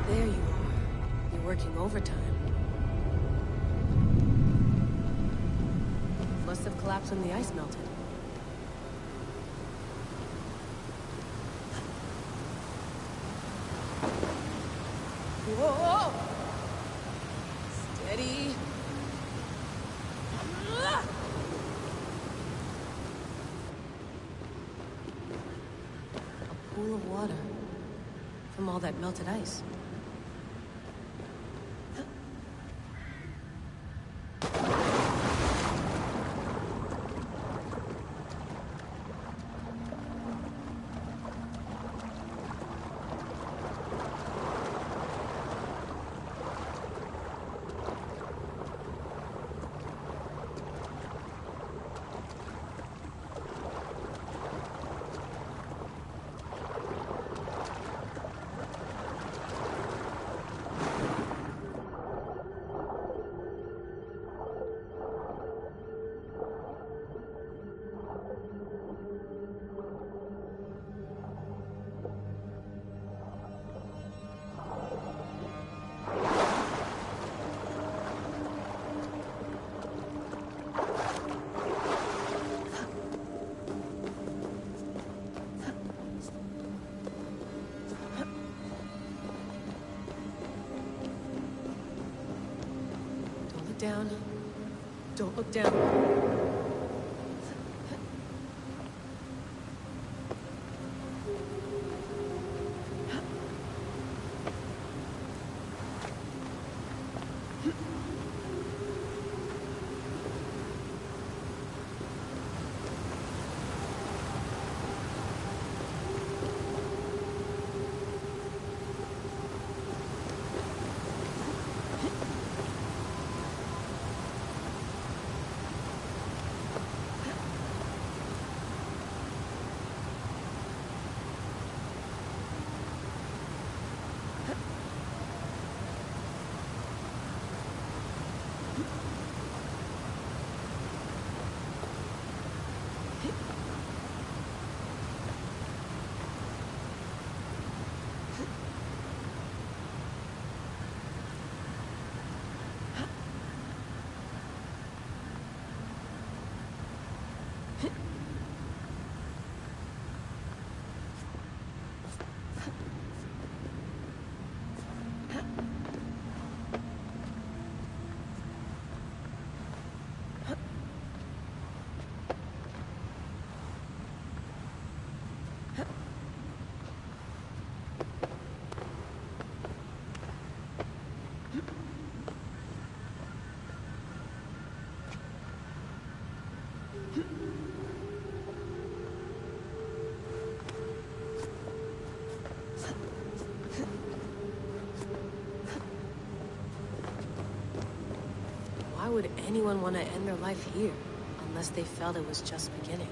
There you are. You're working overtime. Must have collapsed when the ice melted. Whoa! Steady. A pool of water from all that melted ice. down. Don't look down. Why would anyone want to end their life here, unless they felt it was just beginning?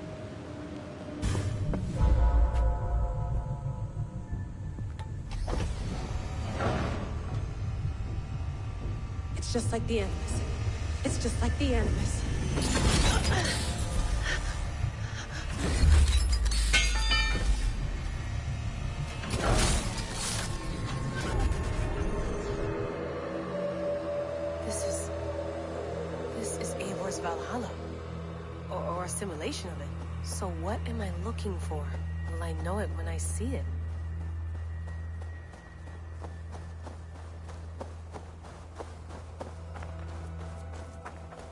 It's just like the Animus. It's just like the Animus. This is Eivor's Valhalla. Or a simulation of it. So what am I looking for? Will I know it when I see it?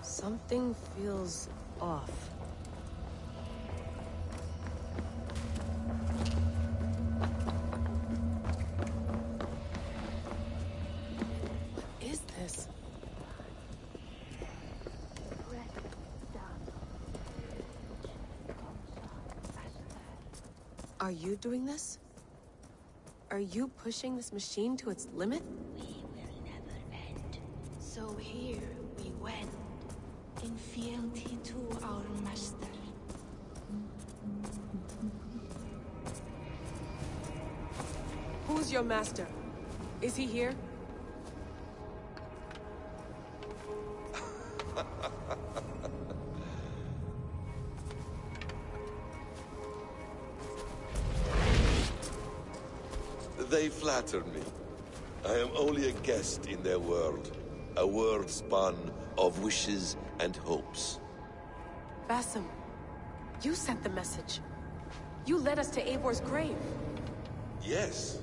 Something feels off. What is this? Are you doing this? Are you pushing this machine to its limit? We will never end. So here we went, in fealty to our master. Who's your master? Is he here? They flatter me. I am only a guest in their world. A world spun of wishes and hopes. Basim, you sent the message. You led us to Eivor's grave. Yes.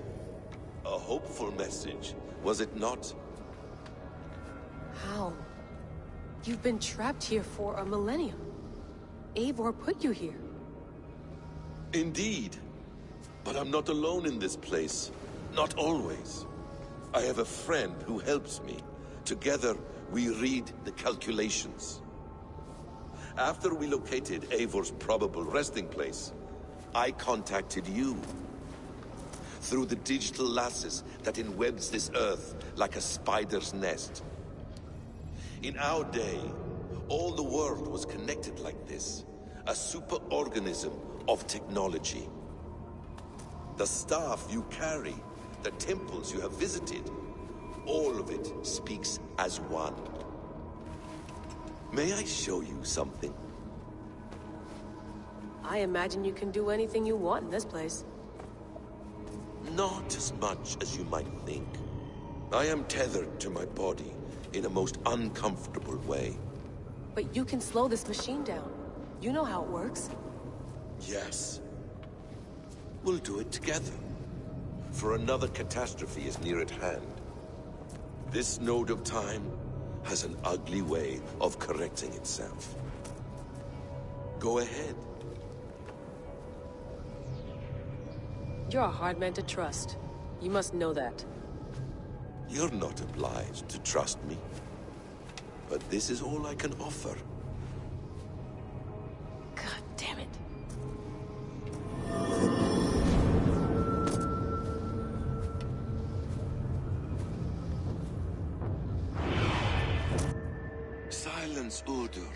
A hopeful message, was it not? How? You've been trapped here for a millennium. Eivor put you here. Indeed. But I'm not alone in this place. Not always. I have a friend who helps me. Together, we read the calculations. After we located Eivor's probable resting place, I contacted you. Through the digital lasses that enwebs this Earth like a spider's nest. In our day, all the world was connected like this. A superorganism of technology. The staff you carry, the temples you have visited, all of it speaks as one. May I show you something? I imagine you can do anything you want in this place. Not as much as you might think. I am tethered to my body in a most uncomfortable way. But you can slow this machine down. You know how it works. Yes. We'll do it together. For another catastrophe is near at hand. This node of time has an ugly way of correcting itself. Go ahead. You're a hard man to trust. You must know that. You're not obliged to trust me. But this is all I can offer. God damn it. Silence, Udur.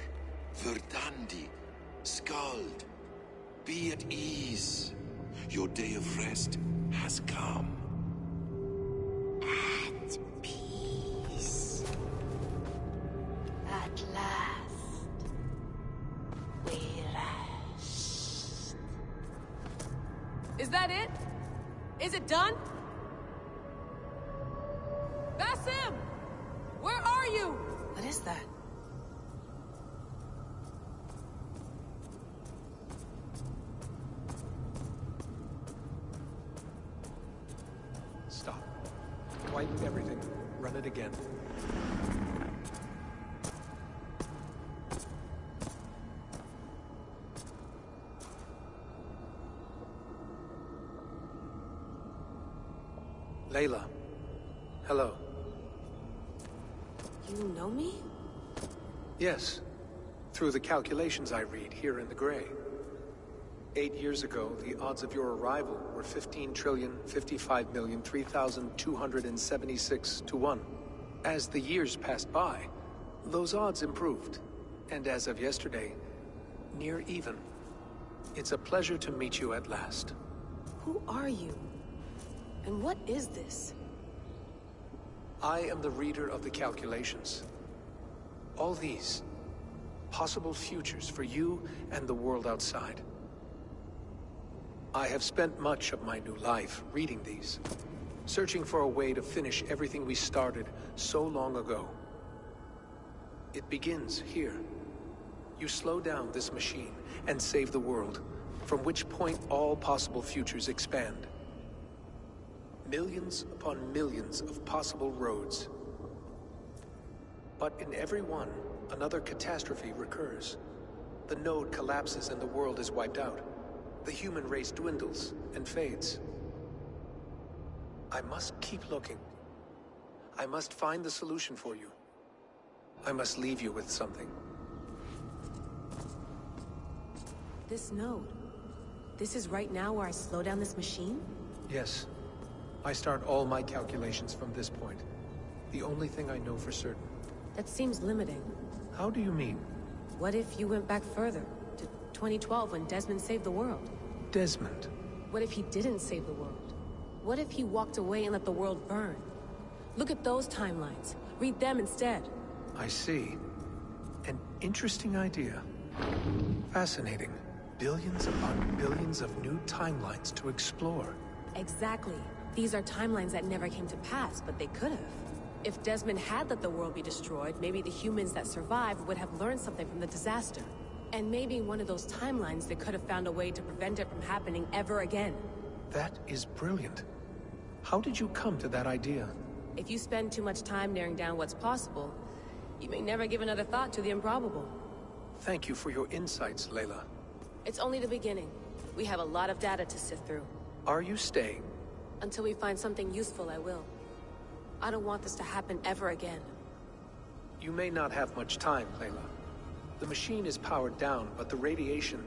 Verdandi. Skald. Be at ease. Your day of rest has come. At peace. At last. We rest. Is that it? Is it done? Basim! Where are you? What is that? Stop. Wipe everything. Run it again. Layla. Hello. You know me? Yes. Through the calculations I read here in the gray. 8 years ago, the odds of your arrival were 15,055,003,276 to 1. As the years passed by, those odds improved. And as of yesterday, near even. It's a pleasure to meet you at last. Who are you? And what is this? I am the reader of the calculations. All these, possible futures for you and the world outside. I have spent much of my new life reading these, searching for a way to finish everything we started so long ago. It begins here. You slow down this machine and save the world, from which point all possible futures expand. Millions upon millions of possible roads. But in every one, another catastrophe recurs. The node collapses and the world is wiped out. The human race dwindles and fades. I must keep looking. I must find the solution for you. I must leave you with something. This node. This is right now where I slow down this machine? Yes. I start all my calculations from this point. The only thing I know for certain. That seems limiting. How do you mean? What if you went back further? To 2012 when Desmond saved the world? Desmond? What if he didn't save the world? What if he walked away and let the world burn? Look at those timelines. Read them instead. I see. An interesting idea. Fascinating. Billions upon billions of new timelines to explore. Exactly. These are timelines that never came to pass, but they could have. If Desmond had let the world be destroyed, maybe the humans that survived would have learned something from the disaster. And maybe in one of those timelines they could have found a way to prevent it from happening ever again. That is brilliant. How did you come to that idea? If you spend too much time narrowing down what's possible, you may never give another thought to the improbable. Thank you for your insights, Layla. It's only the beginning. We have a lot of data to sift through. Are you staying? Until we find something useful, I will. I don't want this to happen ever again. You may not have much time, Layla. The machine is powered down, but the radiation,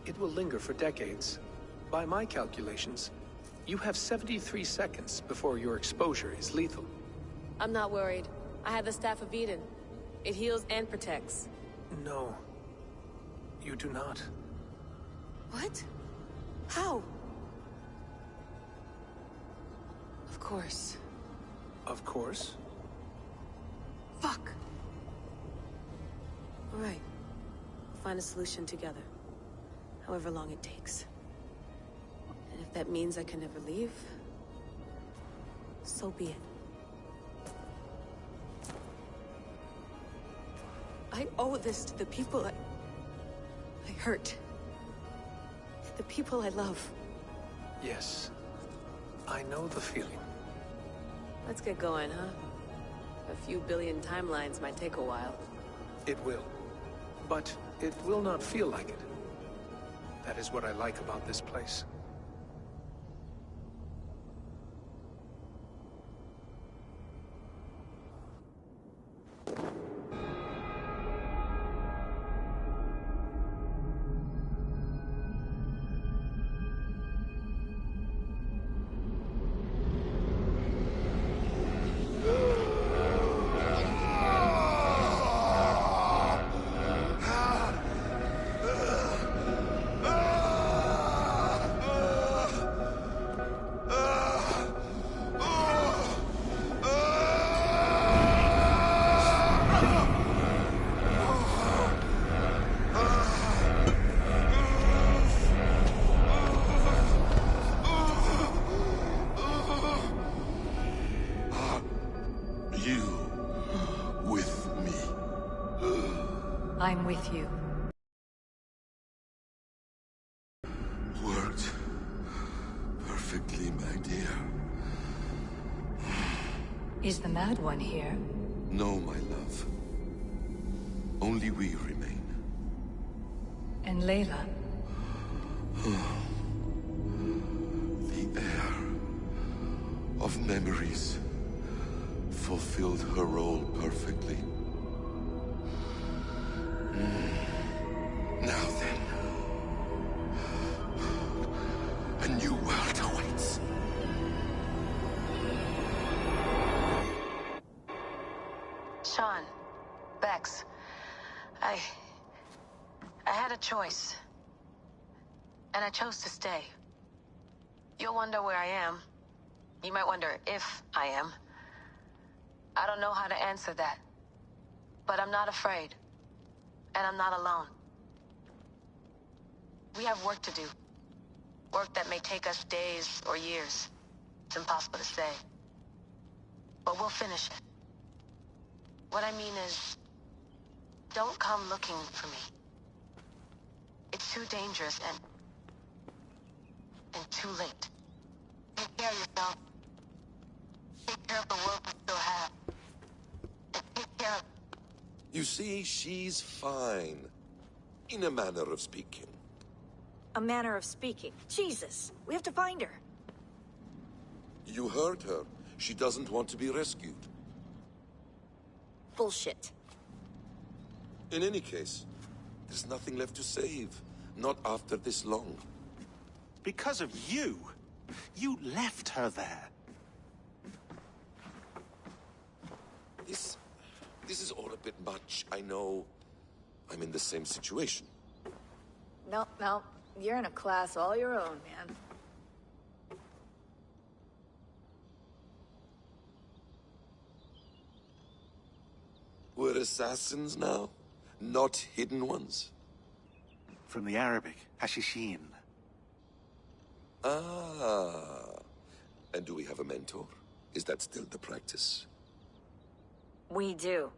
it will linger for decades. By my calculations, you have 73 seconds before your exposure is lethal. I'm not worried. I have the Staff of Eden. It heals and protects. No. You do not. What? How? Of course. Of course. Fuck! All right. We'll find a solution together. However long it takes. And if that means I can never leave, so be it. I owe this to the people I hurt. The people I love. Yes. I know the feeling. Let's get going, huh? A few billion timelines might take a while. It will. But it will not feel like it. That is what I like about this place. I'm with you. Worked perfectly, my dear. Is the Mad One here? No, my love. Only we remain. And Layla? The air of memories fulfilled her role perfectly. Now then, a new world awaits. Sean, Bex, I had a choice. And I chose to stay. You'll wonder where I am. You might wonder if I am. I don't know how to answer that. But I'm not afraid. And I'm not alone. We have work to do. Work that may take us days or years. It's impossible to say. But we'll finish it. What I mean is, don't come looking for me. It's too dangerous and too late. Take care of yourself. Take care of the world we still have. And take care of... You see, she's fine. In a manner of speaking. A manner of speaking. Jesus, we have to find her. You heard her. She doesn't want to be rescued. Bullshit. In any case, there's nothing left to save. Not after this long. Because of you. You left her there. This is all a bit much. I know. I'm in the same situation. No. You're in a class all your own, man. We're assassins now? Not hidden ones? From the Arabic, Hashishin. Ah. And do we have a mentor? Is that still the practice? We do.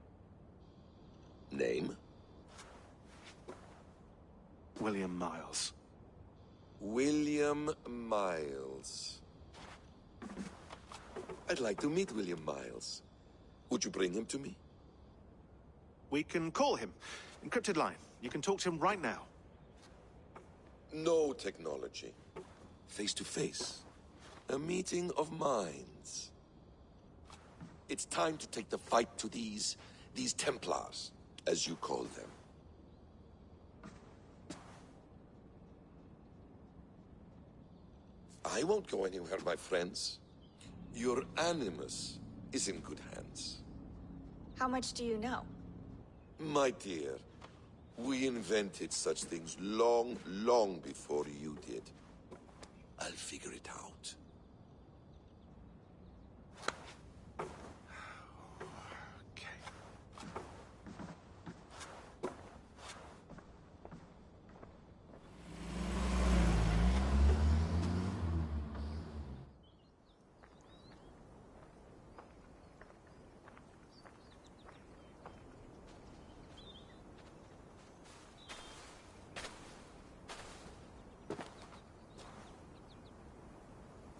Name? William Miles. William Miles. I'd like to meet William Miles. Would you bring him to me? We can call him. Encrypted line. You can talk to him right now. No technology. Face to face. A meeting of minds. It's time to take the fight to these Templars, as you call them. I won't go anywhere, my friends. Your animus is in good hands. How much do you know? My dear, we invented such things long, long before you did. I'll figure it out.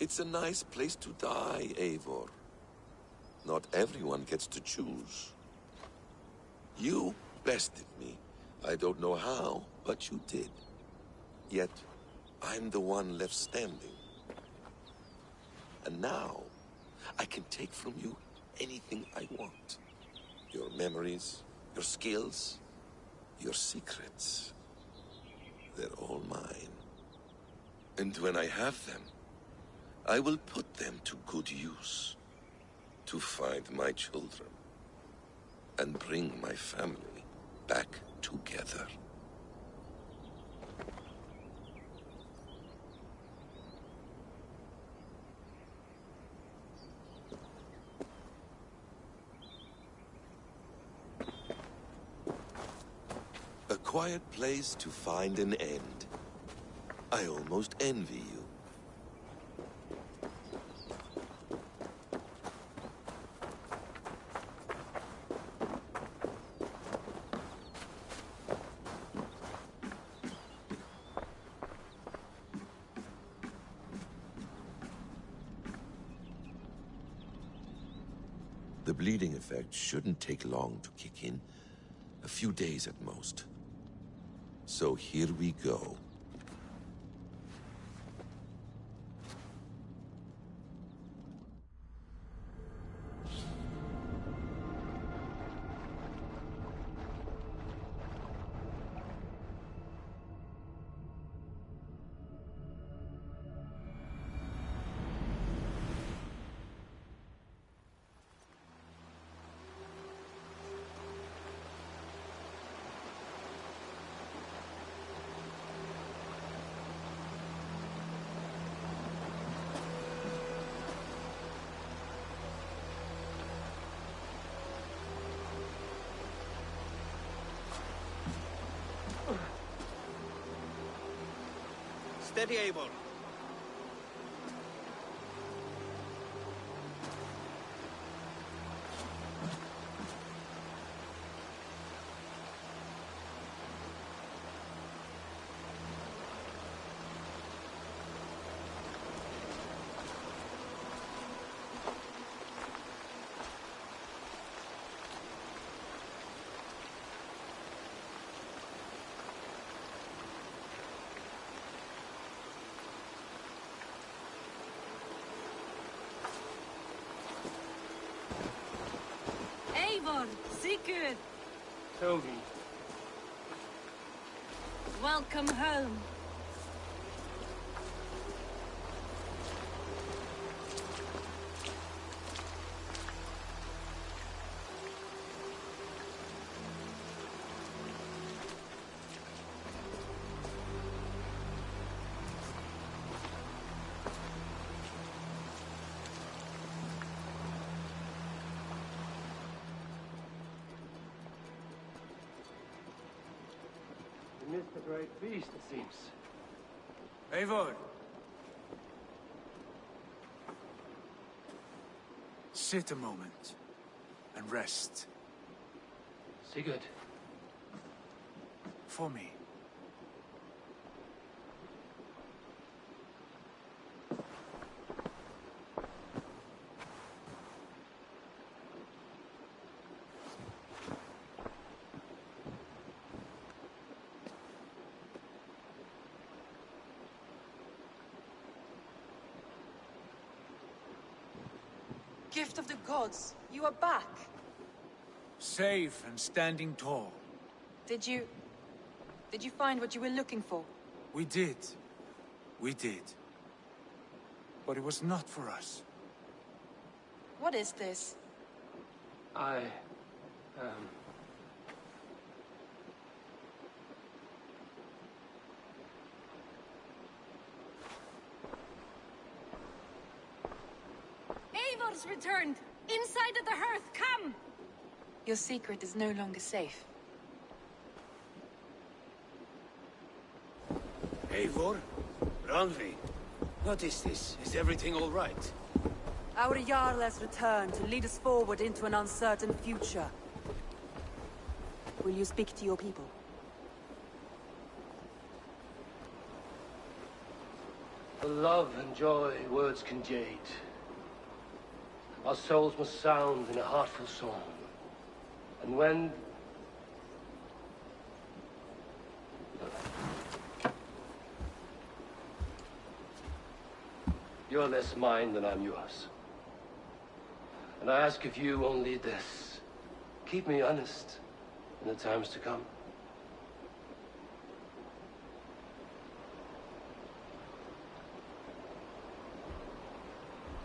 It's a nice place to die, Eivor. Not everyone gets to choose. You bested me. I don't know how, but you did. Yet, I'm the one left standing. And now, I can take from you anything I want. Your memories, your skills, your secrets. They're all mine. And when I have them, I will put them to good use. To find my children. And bring my family back together. A quiet place to find an end. I almost envy you. The bleeding effect shouldn't take long to kick in. A few days at most. So here we go. Steady, Eivor. Eivor, Sigurd, Toby. welcome home. You missed a great beast, it seems. Eivor! Sit a moment and rest. Sigurd. For me. Gift of the gods, you are back. Safe and standing tall. Did you find what you were looking for? We did. We did. But it was not for us. What is this? Eivor's returned! Inside of the hearth, come! Your secret is no longer safe. Eivor? Randvi? What is this? Is everything all right? Our Jarl has returned to lead us forward into an uncertain future. Will you speak to your people? For love and joy, words can jade. Our souls must sound in a heartful song. And when... You're less mine than I'm yours. And I ask of you only this. Keep me honest in the times to come.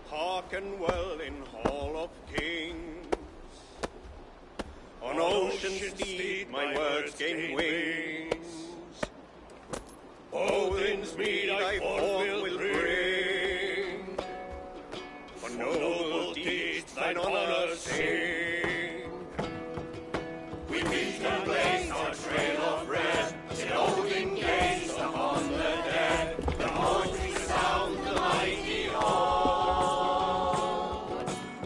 Hearken well in Hall of Kings. On ocean's steed my words gain wings. Odin's mead I forth will bring. For noble deeds thine honor sing. We meet and place our trail of red. Till Odin gazed upon the dead. The poetry sound the mighty horn.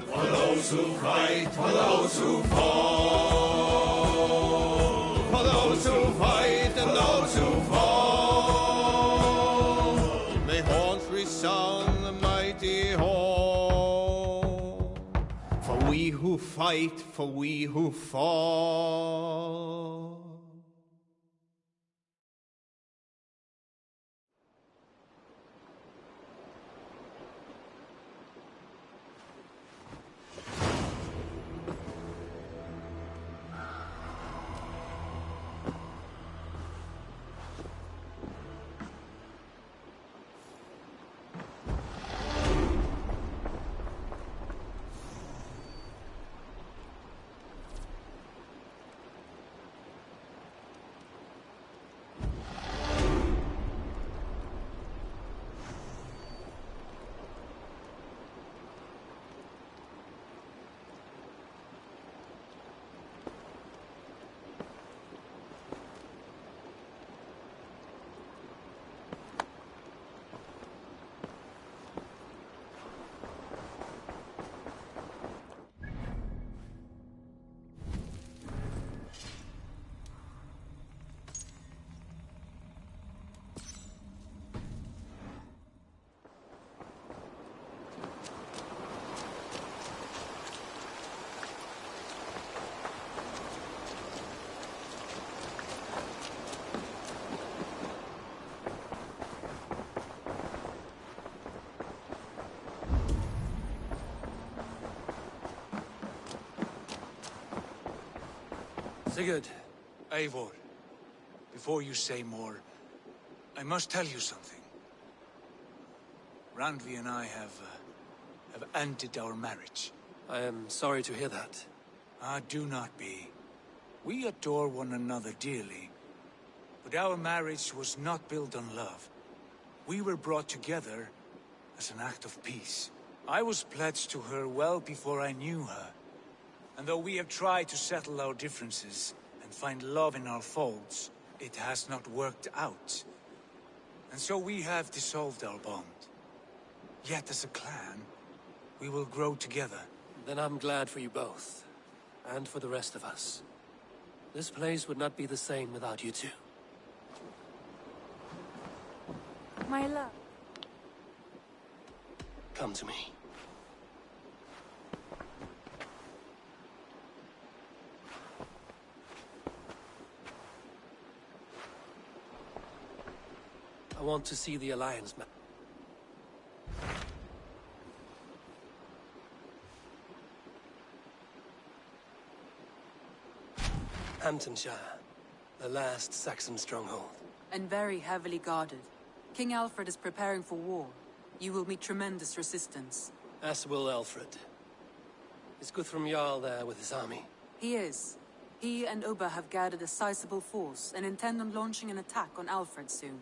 For those who fight, for those who fall. For those who fight and those who fall. May horns resound the mighty horn. For we who fight, for we who fall. Sigurd, Eivor, before you say more, I must tell you something. Randvi and I have ended our marriage. I am sorry to hear that. Ah, do not be. We adore one another dearly, but our marriage was not built on love. We were brought together as an act of peace. I was pledged to her well before I knew her. And though we have tried to settle our differences and find love in our faults, it has not worked out. And so we have dissolved our bond. Yet as a clan, we will grow together. Then I'm glad for you both. And for the rest of us. This place would not be the same without you two. My love. Come to me. I want to see the Alliance map. Hamptonshire, the last Saxon stronghold. And very heavily guarded. King Alfred is preparing for war. You will meet tremendous resistance. As will Alfred. Is Guthrum Jarl there with his army? He is. He and Ubba have gathered a sizable force and intend on launching an attack on Alfred soon.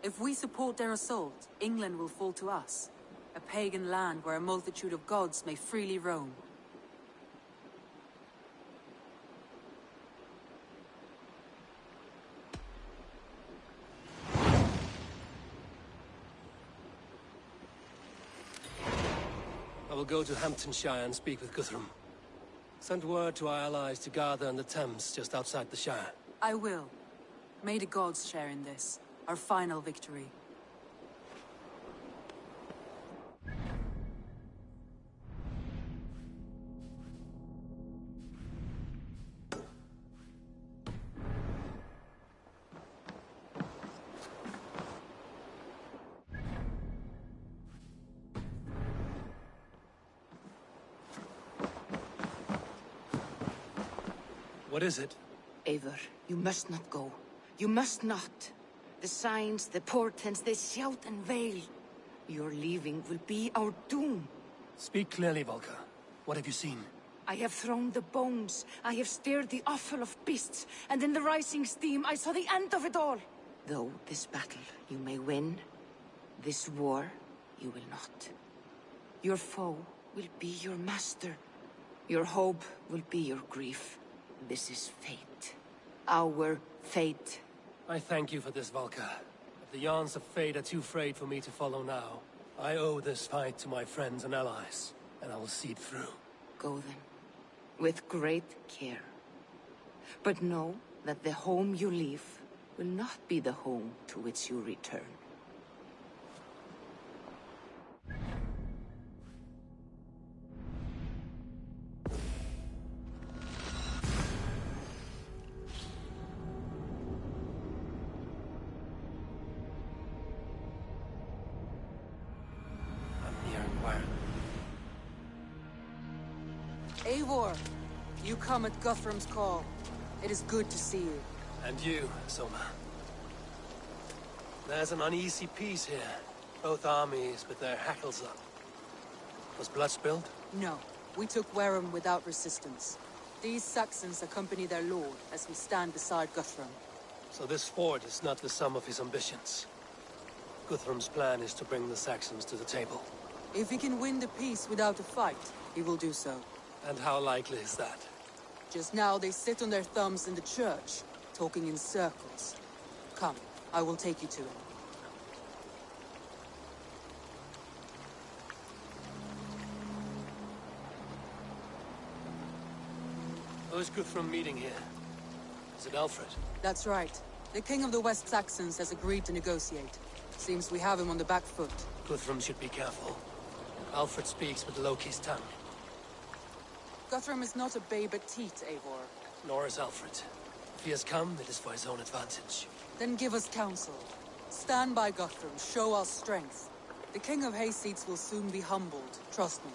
If we support their assault, England will fall to us. A pagan land where a multitude of gods may freely roam. I will go to Hamptonshire and speak with Guthrum. Send word to our allies to gather in the Thames just outside the Shire. I will. May the gods share in this, our final victory. What is it? Eivor, you must not go. You must not. The signs, the portents, they shout and wail. Your leaving will be our doom. Speak clearly, Volker. What have you seen? I have thrown the bones. I have stirred the offal of beasts. And in the rising steam, I saw the end of it all. Though this battle you may win, this war you will not. Your foe will be your master. Your hope will be your grief. This is fate. Our fate. I thank you for this, Volker. If the yarns of fate are too frayed for me to follow now, I owe this fight to my friends and allies, and I will see it through. Go then, with great care. But know that the home you leave will not be the home to which you return. Eivor, you come at Guthrum's call. It is good to see you. And you, Soma. There's an uneasy peace here. Both armies with their hackles up. Was blood spilled? No, we took Wareham without resistance. These Saxons accompany their lord as we stand beside Guthrum. So this fort is not the sum of his ambitions. Guthrum's plan is to bring the Saxons to the table. If he can win the peace without a fight, he will do so. And how likely is that? Just now they sit on their thumbs in the church, talking in circles. Come, I will take you to him. Who is Guthrum meeting here? Is it Alfred? That's right. The king of the West Saxons has agreed to negotiate. Seems we have him on the back foot. Guthrum should be careful. Alfred speaks with Loki's tongue. Guthrum is not a babe at teat, Eivor. Nor is Alfred. If he has come, it is for his own advantage. Then give us counsel. Stand by Guthrum, show our strength. The King of Hayseeds will soon be humbled, trust me.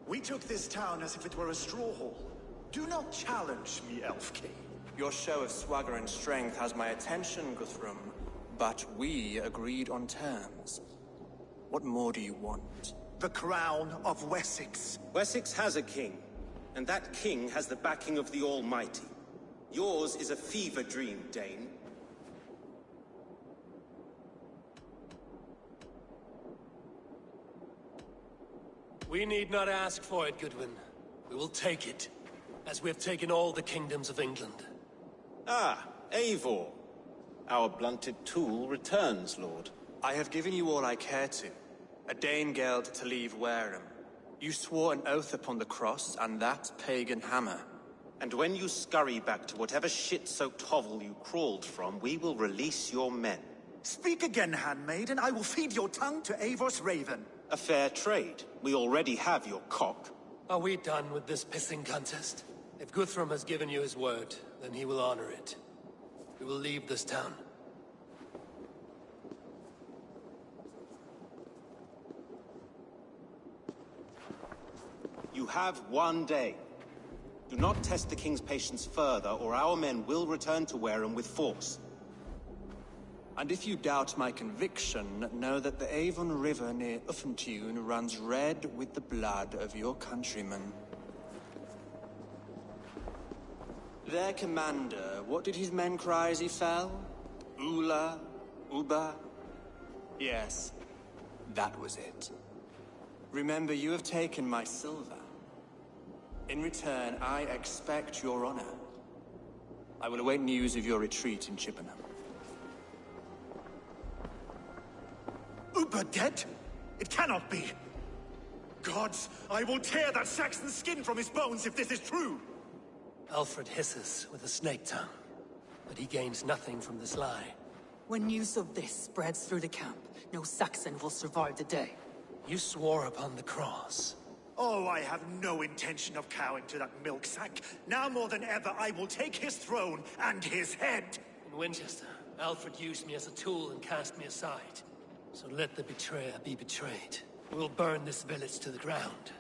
We took this town as if it were a straw hall. Do not challenge me, Elf King. Your show of swagger and strength has my attention, Guthrum. But we agreed on terms. What more do you want? The crown of Wessex. Wessex has a king, and that king has the backing of the Almighty. Yours is a fever dream, Dane. We need not ask for it, Goodwin. We will take it, as we have taken all the kingdoms of England. Ah, Eivor. Our blunted tool returns, Lord. I have given you all I care to. A Danegeld to leave Wareham. You swore an oath upon the cross, and that pagan hammer. And when you scurry back to whatever shit-soaked hovel you crawled from, we will release your men. Speak again, handmaid, and I will feed your tongue to Eivor's raven. A fair trade. We already have your cock. Are we done with this pissing contest? If Guthrum has given you his word, then he will honor it. We will leave this town. You have one day. Do not test the king's patience further, or our men will return to Wareham with force. And if you doubt my conviction, know that the Avon River near Uffentune runs red with the blood of your countrymen. Their commander, what did his men cry as he fell? Ula? Uba? Yes, that was it. Remember, you have taken my silver. In return, I expect your honor. I will await news of your retreat in Chippenham. Uber dead? It cannot be. Gods, I will tear that Saxon's skin from his bones if this is true. Alfred hisses with a snake tongue, but he gains nothing from this lie. When news of this spreads through the camp, no Saxon will survive the day. You swore upon the cross. Oh, I have no intention of cowing to that milk sack. Now more than ever, I will take his throne and his head. In Winchester, Alfred used me as a tool and cast me aside. So let the betrayer be betrayed. We'll burn this village to the ground.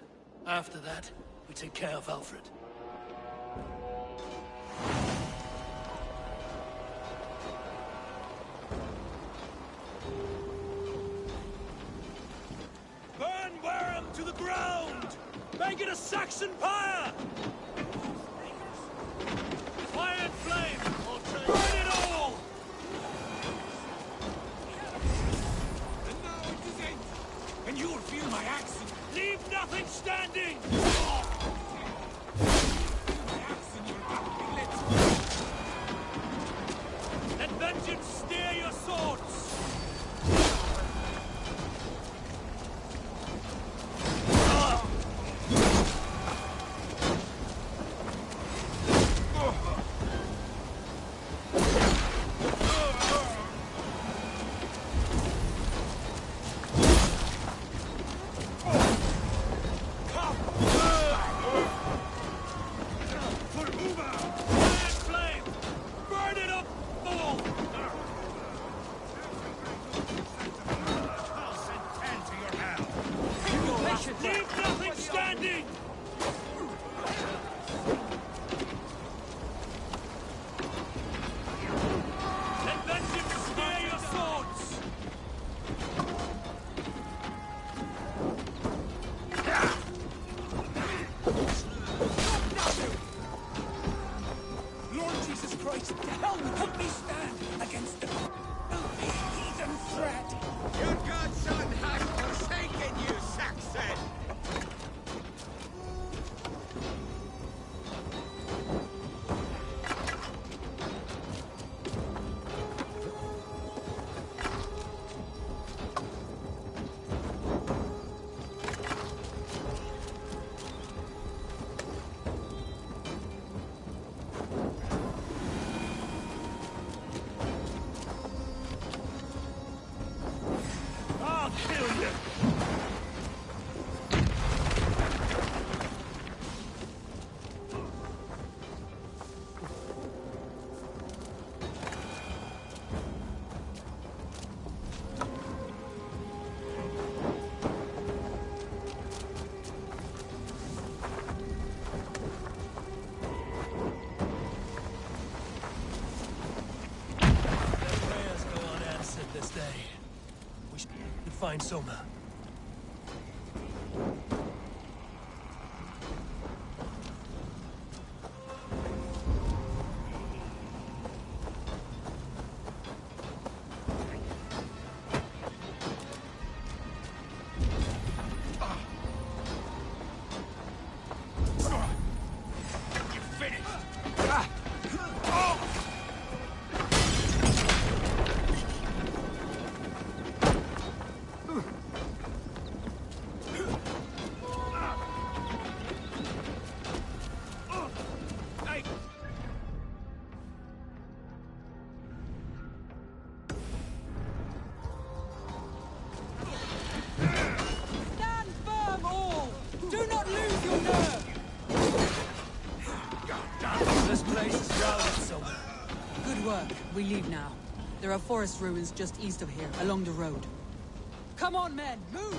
After that, we take care of Alfred. Burn Wareham to the ground! Make it a Saxon pyre! Fire and flame! Burn it all! And now it is end! And you will feel my axe! Leave nothing standing! Let vengeance steer your swords! Leave nothing standing! Let vengeance steer your swords! Lord Jesus Christ, to hell help me stand against the filthy heathen threat! Your godson has forsaken you, Saxon! I'll kill you! Prayers go unanswered this day. We should find Soma. You finished! Hey! Stand firm, all! Do not lose your nerve! This place is crowded, Soma. Good work. We leave now. There are forest ruins just east of here, along the road. Come on, men! Move!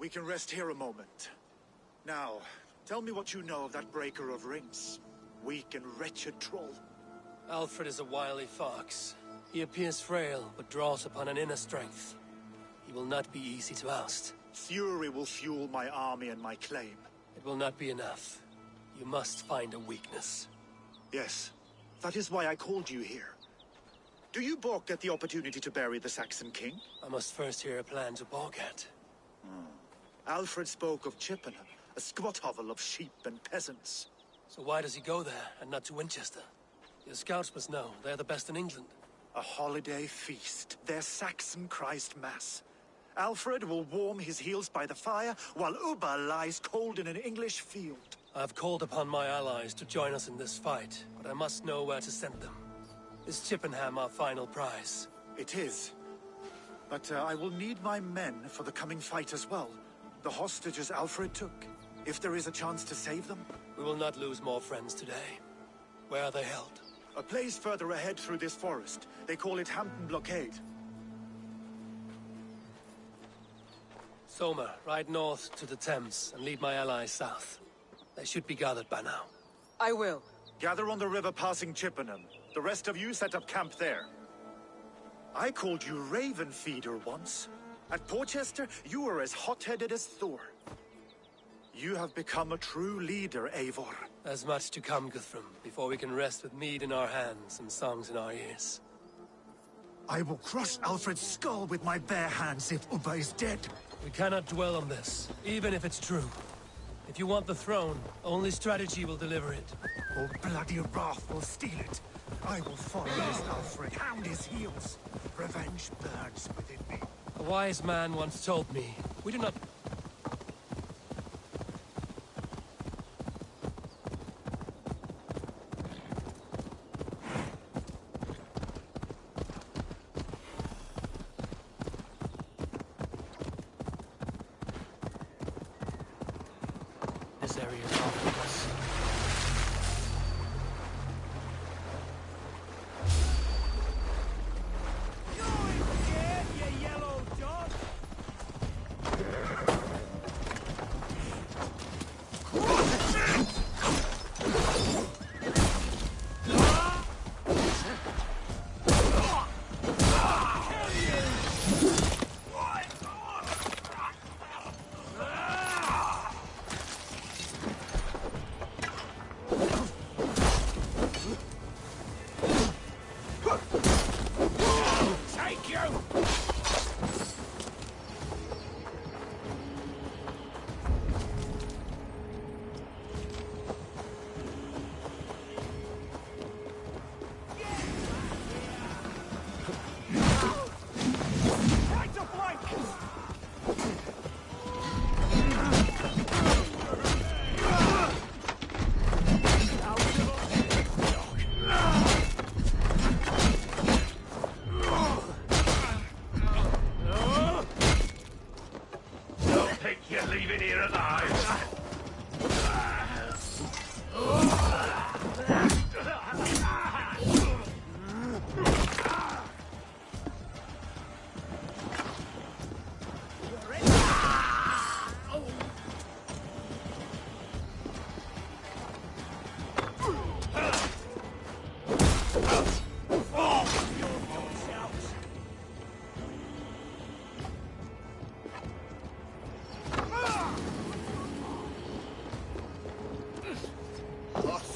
We can rest here a moment. Now, tell me what you know of that breaker of rings. Weak and wretched troll. Alfred is a wily fox. He appears frail, but draws upon an inner strength. He will not be easy to oust. Fury will fuel my army and my claim. It will not be enough. You must find a weakness. Yes, that is why I called you here. Do you balk at the opportunity to bury the Saxon king? I must first hear a plan to balk at. Alfred spoke of Chippenham, a squat hovel of sheep and peasants. So why does he go there, and not to Winchester? Your scouts must know, they're the best in England. A holiday feast, their Saxon Christ Mass. Alfred will warm his heels by the fire, while Ubba lies cold in an English field. I've called upon my allies to join us in this fight, but I must know where to send them. Is Chippenham our final prize? It is. But I will need my men for the coming fight as well. The hostages Alfred took. If there is a chance to save them. We will not lose more friends today. Where are they held? A place further ahead through this forest. They call it Hampton Blockade. Soma, ride north to the Thames and lead my allies south. They should be gathered by now. I will. Gather on the river passing Chippenham. The rest of you set up camp there. I called you Raven Feeder once. At Porchester, you were as hot-headed as Thor. You have become a true leader, Eivor. There's much to come, Guthrum, before we can rest with mead in our hands and songs in our ears. I will crush Alfred's skull with my bare hands if Ubba is dead. We cannot dwell on this, even if it's true. If you want the throne, only strategy will deliver it. Oh, bloody wrath will steal it. I will follow this Alfred, hound his heels. Revenge burns within me. A wise man once told me, we do not... This area is off with us.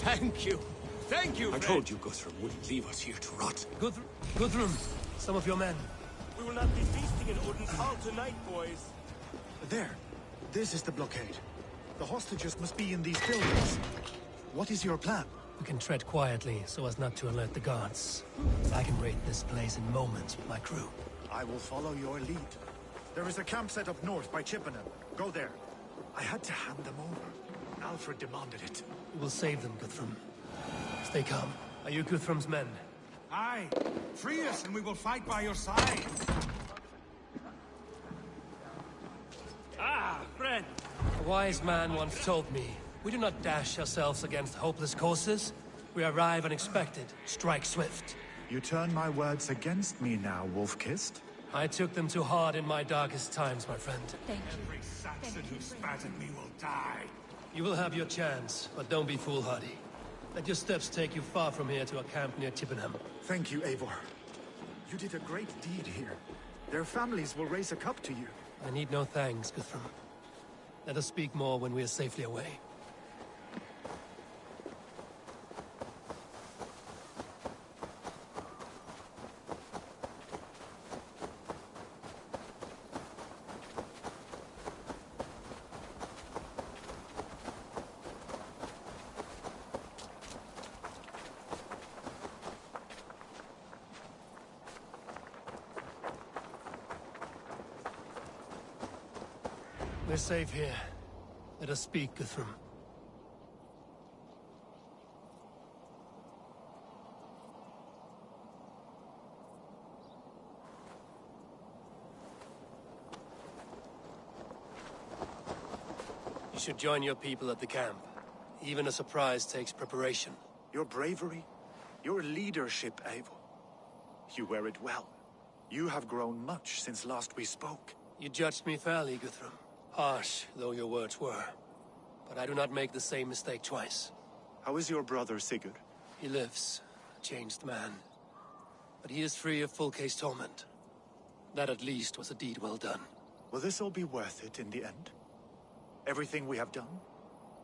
Thank you. Thank you, I friend. told you Guthrum wouldn't leave us here to rot. Guthrum, some of your men. We will not be feasting in Odin's hall tonight, boys. There. This is the blockade. The hostages must be in these buildings. What is your plan? We can tread quietly so as not to alert the guards. I can raid this place in moments with my crew. I will follow your lead. There is a camp set up north by Chippenham. Go there. I had to hand them over. Alfred demanded it. We will save them, Guthrum. Stay calm. Are you Guthrum's men? Aye. Free us and we will fight by your side. Ah, friend. A wise man once told me, we do not dash ourselves against hopeless courses. We arrive unexpected, strike swift. You turn my words against me now, Wolf-Kissed. I took them too hard in my darkest times, my friend. Thank you. Every Saxon who spat at me will die. You will have your chance, but don't be foolhardy. Let your steps take you far from here to a camp near Chippenham. Thank you, Eivor. You did a great deed here. Their families will raise a cup to you. I need no thanks, Guthrum. Let us speak more when we are safely away. We're safe here. Let us speak, Guthrum. You should join your people at the camp. Even a surprise takes preparation. Your bravery, your leadership, Eivor. You wear it well. You have grown much since last we spoke. You judged me fairly, Guthrum. Harsh though your words were. But I do not make the same mistake twice. How is your brother, Sigurd? He lives, a changed man. But he is free of full case torment. That at least was a deed well done. Will this all be worth it in the end? Everything we have done?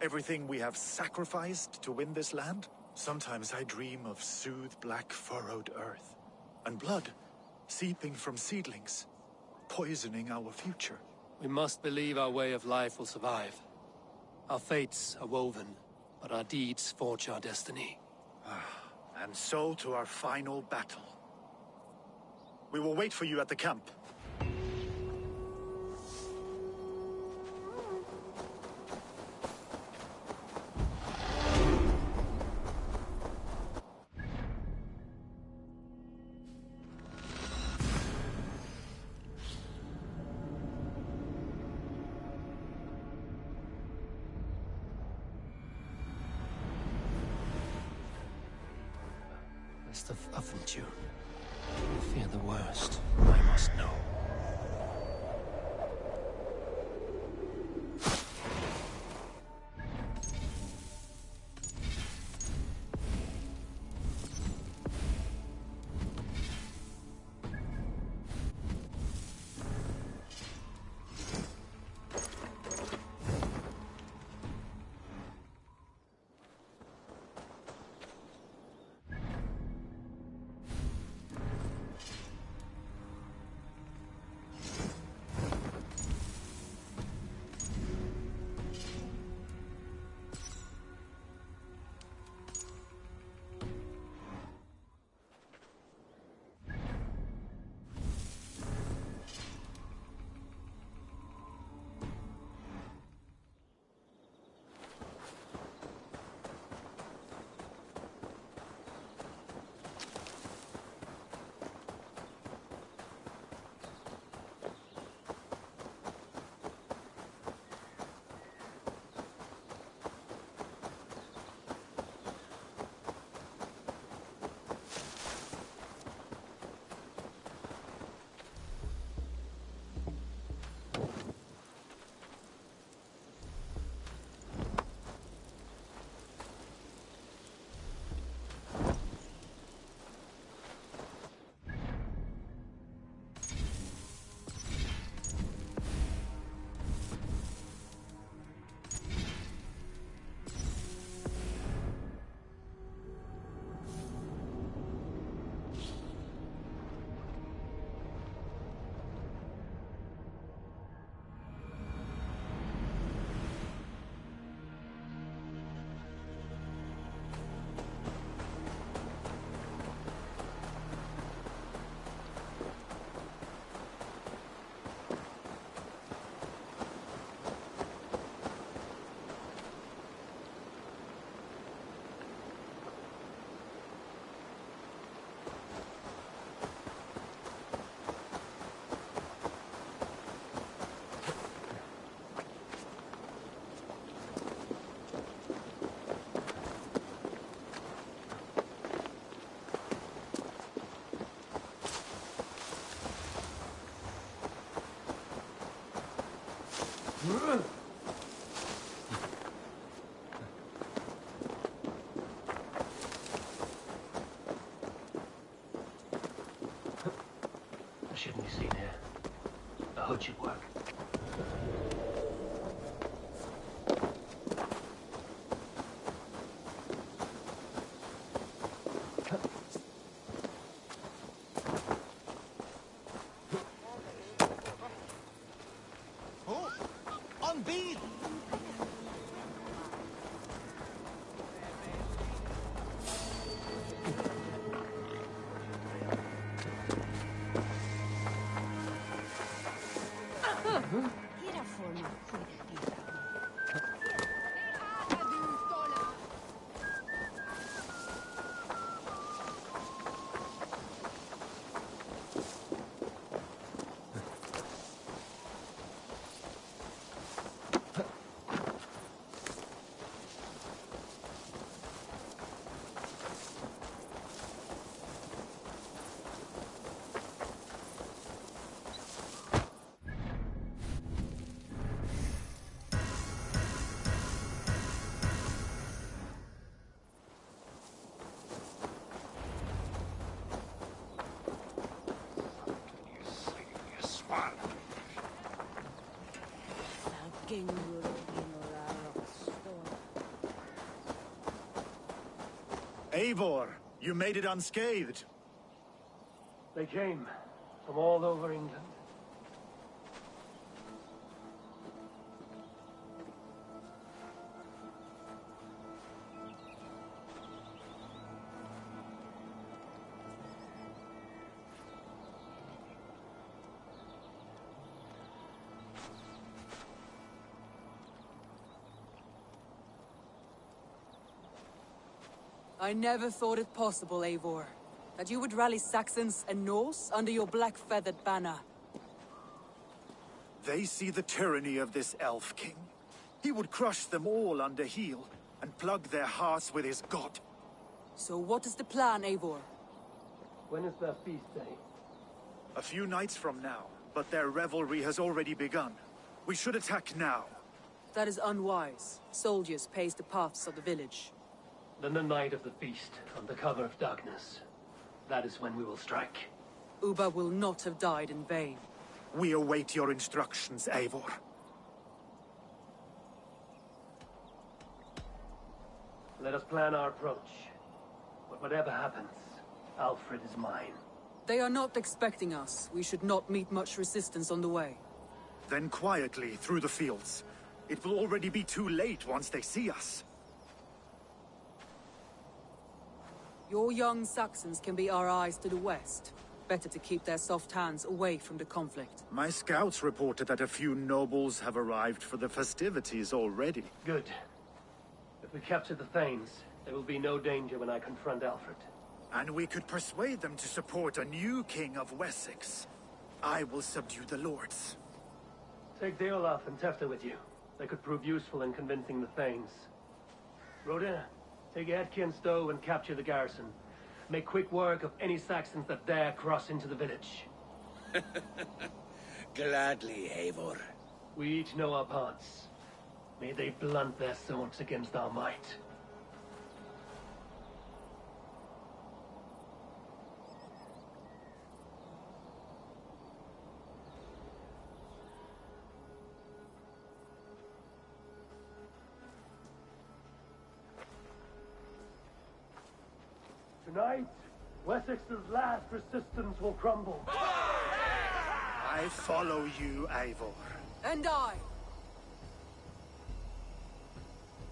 Everything we have sacrificed to win this land? Sometimes I dream of soothed black furrowed earth. And blood seeping from seedlings, poisoning our future. We must believe our way of life will survive. Our fates are woven, but our deeds forge our destiny. And so to our final battle. We will wait for you at the camp. Best of Aventure. Fear the worst. I must know. I shouldn't be seen here. hood should work. Oh, on beat! Eivor, you made it unscathed. They came from all over England. I never thought it possible, Eivor, that you would rally Saxons and Norse under your black-feathered banner. They see the tyranny of this elf king. He would crush them all under heel and plug their hearts with his god. So what is the plan, Eivor? When is their feast day? A few nights from now, but their revelry has already begun. We should attack now. That is unwise. Soldiers pace the paths of the village. Then the night of the feast, under cover of darkness. That is when we will strike. Ubba will not have died in vain. We await your instructions, Eivor. Let us plan our approach. But whatever happens, Alfred is mine. They are not expecting us. We should not meet much resistance on the way. Then quietly through the fields. It will already be too late once they see us. Your young Saxons can be our eyes to the west. Better to keep their soft hands away from the conflict. My scouts reported that a few nobles have arrived for the festivities already. Good. If we capture the Thanes, there will be no danger when I confront Alfred. And we could persuade them to support a new king of Wessex. I will subdue the lords. Take Deolaf and Tefta with you. They could prove useful in convincing the Thanes. Rhoda, take Edki and Stowe and capture the garrison. Make quick work of any Saxons that dare cross into the village. Gladly, Eivor. We each know our parts. May they blunt their swords against our might. Tonight, Wessex's last resistance will crumble. I follow you, Eivor. And I.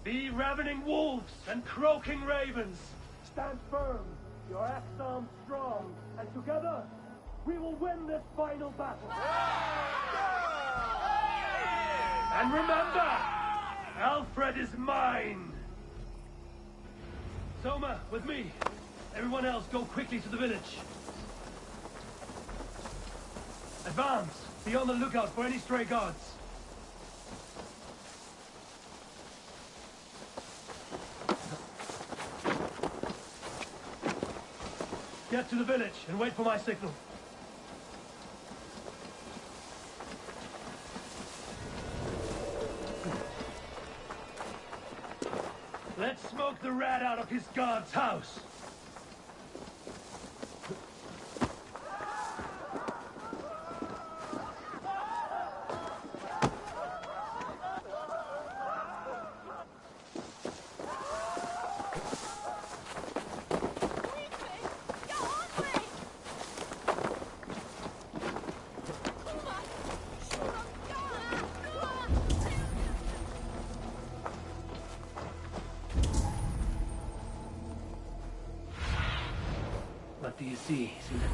Be ravening wolves and croaking ravens. Stand firm, your axe arms strong, and together, we will win this final battle. And remember, Alfred is mine. Soma, with me. Everyone else, go quickly to the village. Advance! Be on the lookout for any stray guards. Get to the village and wait for my signal. Let's smoke the rat out of his guard's house. see, isn't it?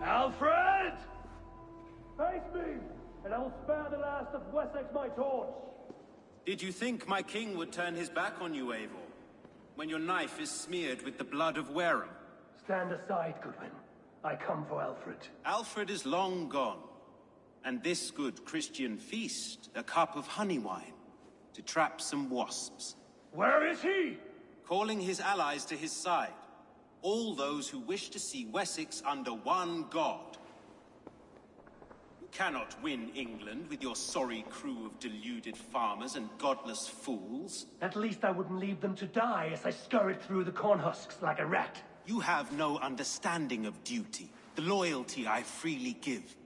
Alfred! Face me, and I will spare the last of Wessex my torch. Did you think my king would turn his back on you, Eivor? When your knife is smeared with the blood of Wareham? Stand aside, Goodwin. I come for Alfred. Alfred is long gone. And this good Christian feast, a cup of honey wine, to trap some wasps. Where is he? Calling his allies to his side. All those who wish to see Wessex under one god. You cannot win England with your sorry crew of deluded farmers and godless fools. At least I wouldn't leave them to die as I scurried through the corn husks like a rat. You have no understanding of duty, the loyalty I freely give.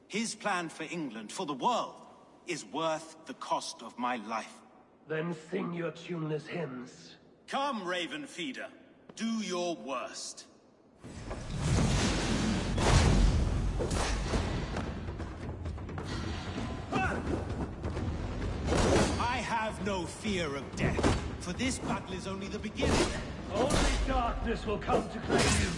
His plan for England, for the world, is worth the cost of my life. Then sing your tuneless hymns. Come, Raven Feeder. Do your worst. I have no fear of death, for this battle is only the beginning. Only darkness will come to claim you.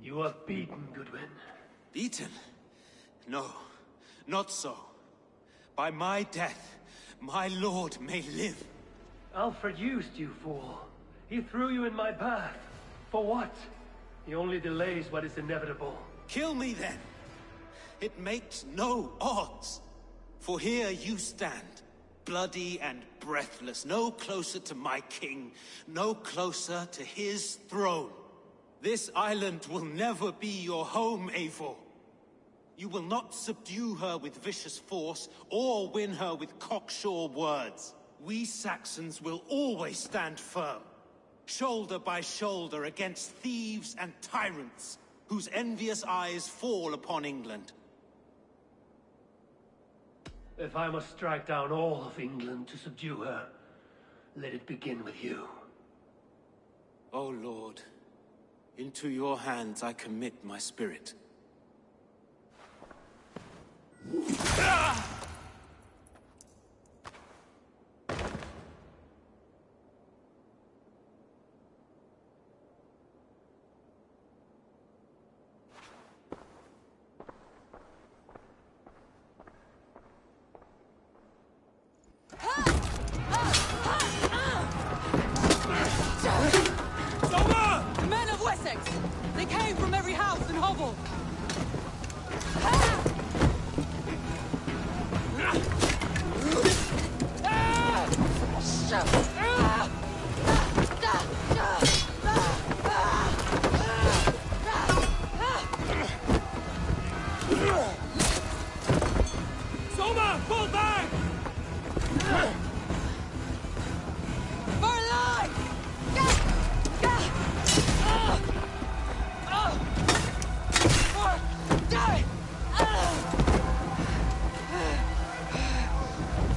You are beaten, Goodwin. Beaten? No, not so. By my death, my lord may live. Alfred used you, fool. He threw you in my path. For what? He only delays what is inevitable. Kill me then. It makes no odds. For here you stand, bloody and breathless, no closer to my king, no closer to his throne. This island will never be your home, Eivor. You will not subdue her with vicious force, or win her with cocksure words. We Saxons will always stand firm, shoulder by shoulder against thieves and tyrants, whose envious eyes fall upon England. If I must strike down all of England to subdue her, let it begin with you. O Lord, into your hands I commit my spirit. The men of Wessex! They came from every house and hovel! Soma, fall back! For life!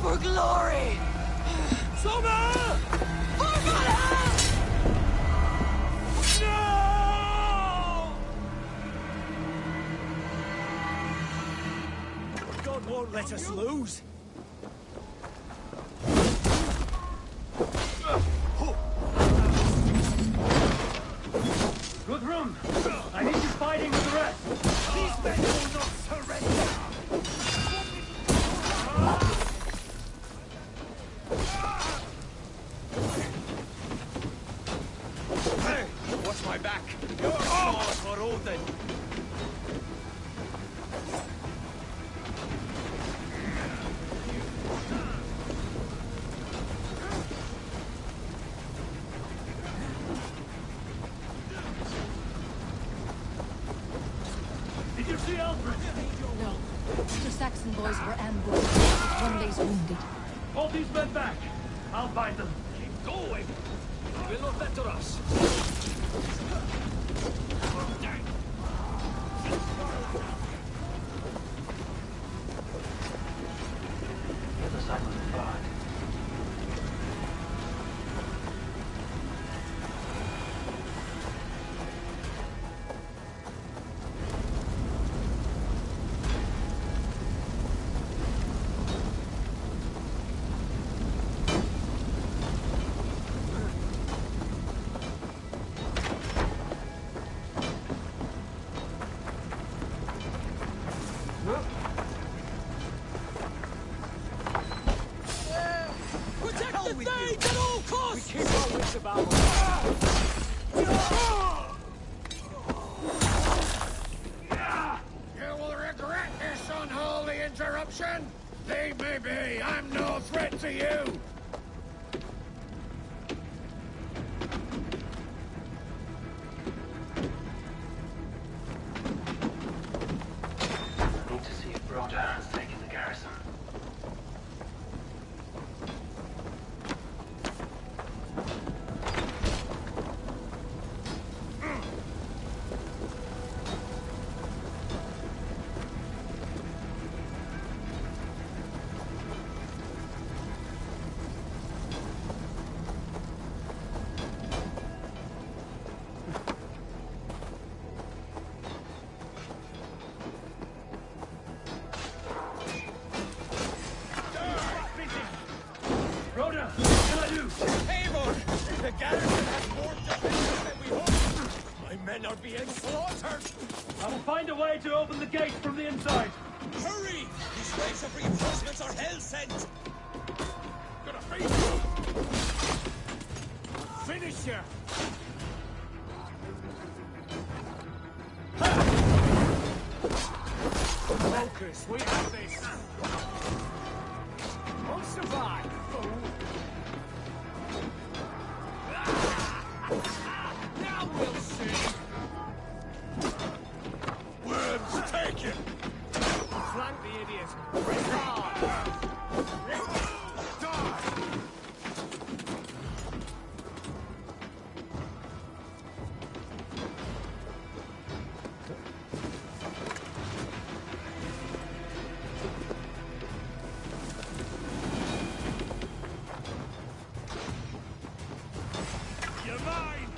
For glory! Soma! For Valhalla! No! God won't let us lose. Guthrum! I need you fighting with the rest! These men will not surrender! Hey, watch my back! Your sword for Odin! followers were ambushed, with one lays wounded. Hold these men back! I'll bind them. Keep going! Will not better us. The other side was barred. Protect the Thanes at all costs! We keep our wits about us. You will regret this unholy interruption! Leave me be! I'm no threat to you! I need to see if Broder has taken the garrison. Broder, what can I do? Eivor! The garrison has more defenders than we hoped! My men are being slaughtered! I will find a way to open the gate from the inside. Hurry! These waves of reinforcements are hell-sent! Gonna face you! Finish ya! Focus, we have this. Won't survive, fool. Now we'll see. Worms, take it! Flank the idiot. Press hard. You're mine!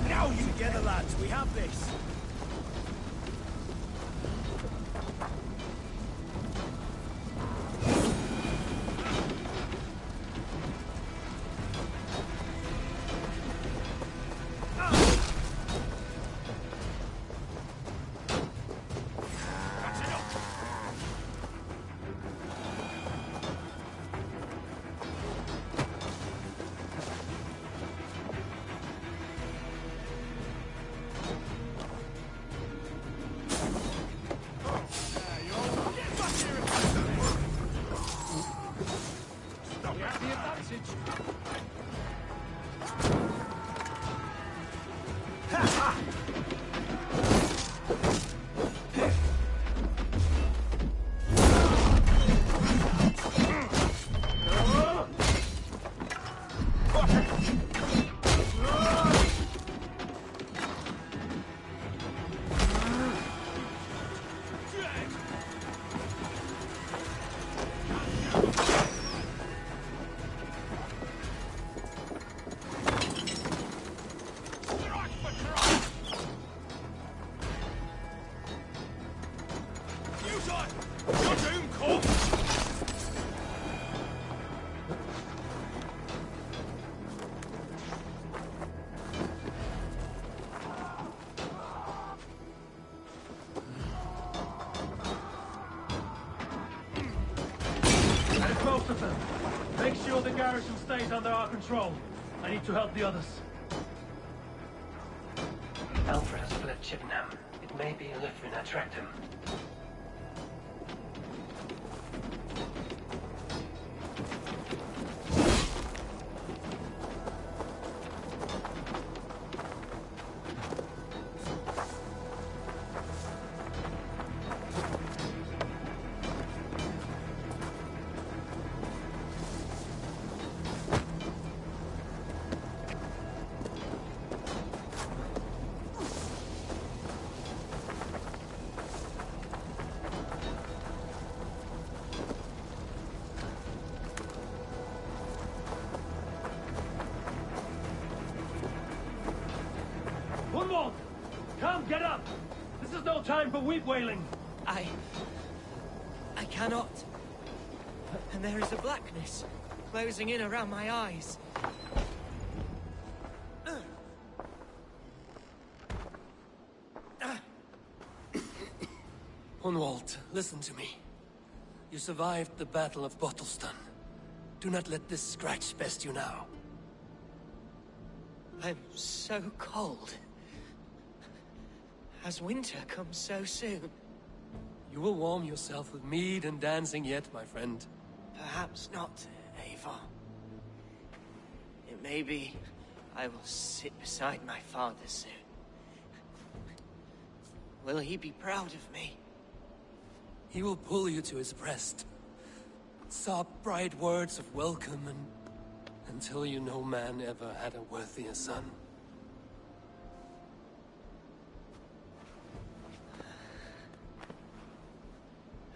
Now you together, lads. We have this. ensure the garrison stays under our control. I need to help the others. Alfred has fled Chippenham. It may be Livrin that tracked him. Come, get up! This is no time for weep wailing! I cannot. And there is a blackness closing in around my eyes. Hunwald, listen to me. You survived the Battle of Bottleston. Do not let this scratch best you now. I'm so cold. Has winter come so soon? You will warm yourself with mead and dancing yet, my friend. Perhaps not, Eivor. It may be I will sit beside my father soon. Will he be proud of me? He will pull you to his breast. Sob bright words of welcome until you no man ever had a worthier son.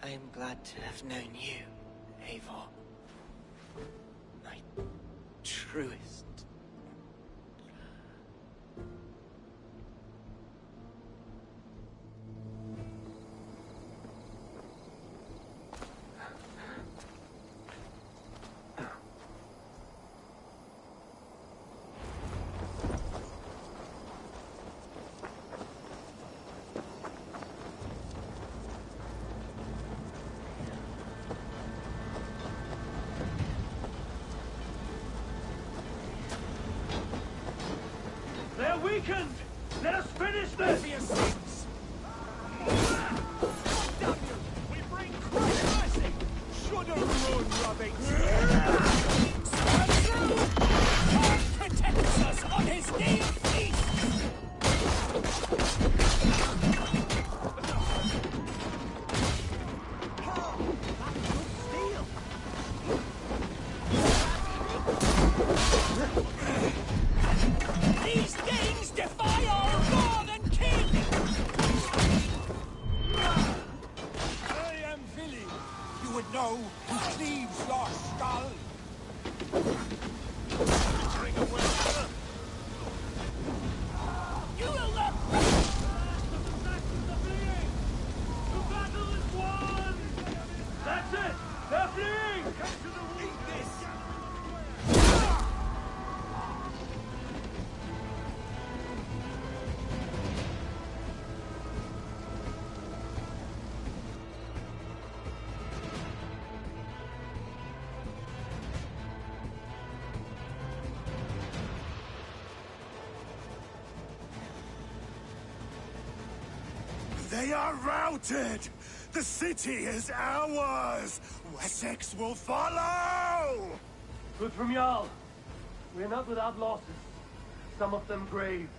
I am glad to have known you, Eivor. My truest. They're weakened! Let us finish this! We bring Christ mercy! Shudder run, Robbins! God protects us on his day of feast! These things defy our lord and king! I am Vili. You would know who cleaves your skull. You will not... That's it! They're fleeing! Eat this! They are routed! The city is ours! Wessex will follow! Good from Jarl. We're not without losses. Some of them grave.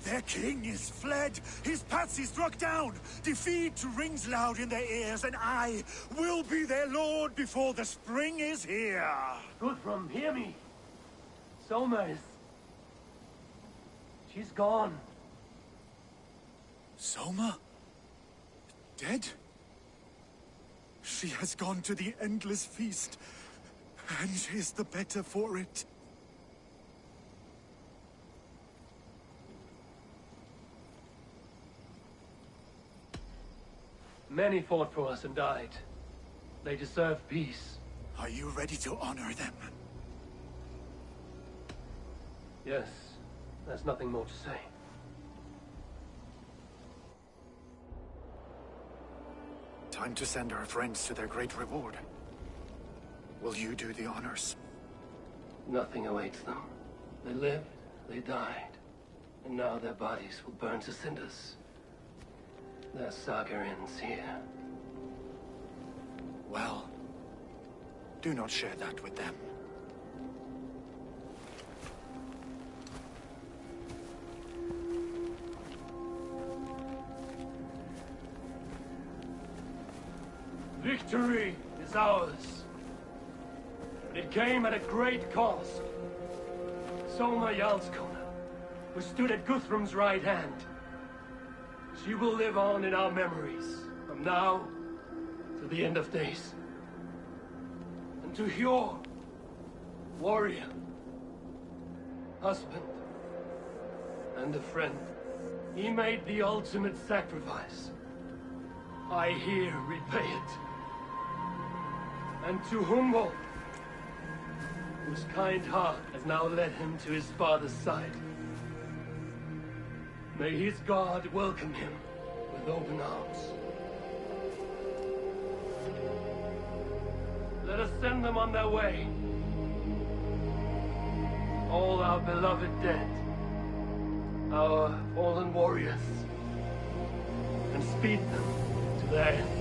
Their king is fled! His patsy struck down! Defeat rings loud in their ears, and I will be their lord before the spring is here! Guthrum, hear me! Soma is... she's gone. Soma? Dead? She has gone to the endless feast, and is the better for it. Many fought for us and died. They deserve peace. Are you ready to honor them? Yes, there's nothing more to say. Time to send our friends to their great reward. Will you do the honors? Nothing awaits them. They lived, they died, and now their bodies will burn to cinders. Their saga ends here. Well, do not share that with them. Victory is ours. But it came at a great cost. Soma Jarlskona, who stood at Guthrum's right hand. She will live on in our memories, from now to the end of days. And to Hjor, warrior, husband, and a friend, he made the ultimate sacrifice. I here repay it. And to Humboldt, whose kind heart has now led him to his father's side. May his God welcome him with open arms. Let us send them on their way. All our beloved dead, our fallen warriors, and speed them to their end.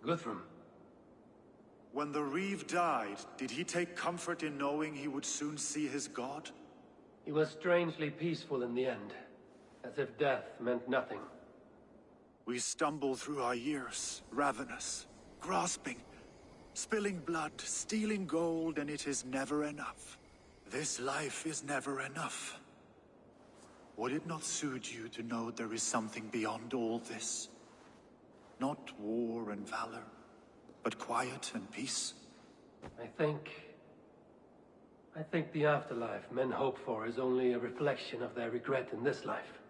Guthrum. When the Reeve died, did he take comfort in knowing he would soon see his god? He was strangely peaceful in the end, as if death meant nothing. We stumble through our years, ravenous, grasping, spilling blood, stealing gold, and it is never enough. This life is never enough. Would it not suit you to know there is something beyond all this? Not war and valor, but quiet and peace? I think the afterlife men hope for is only a reflection of their regret in this life.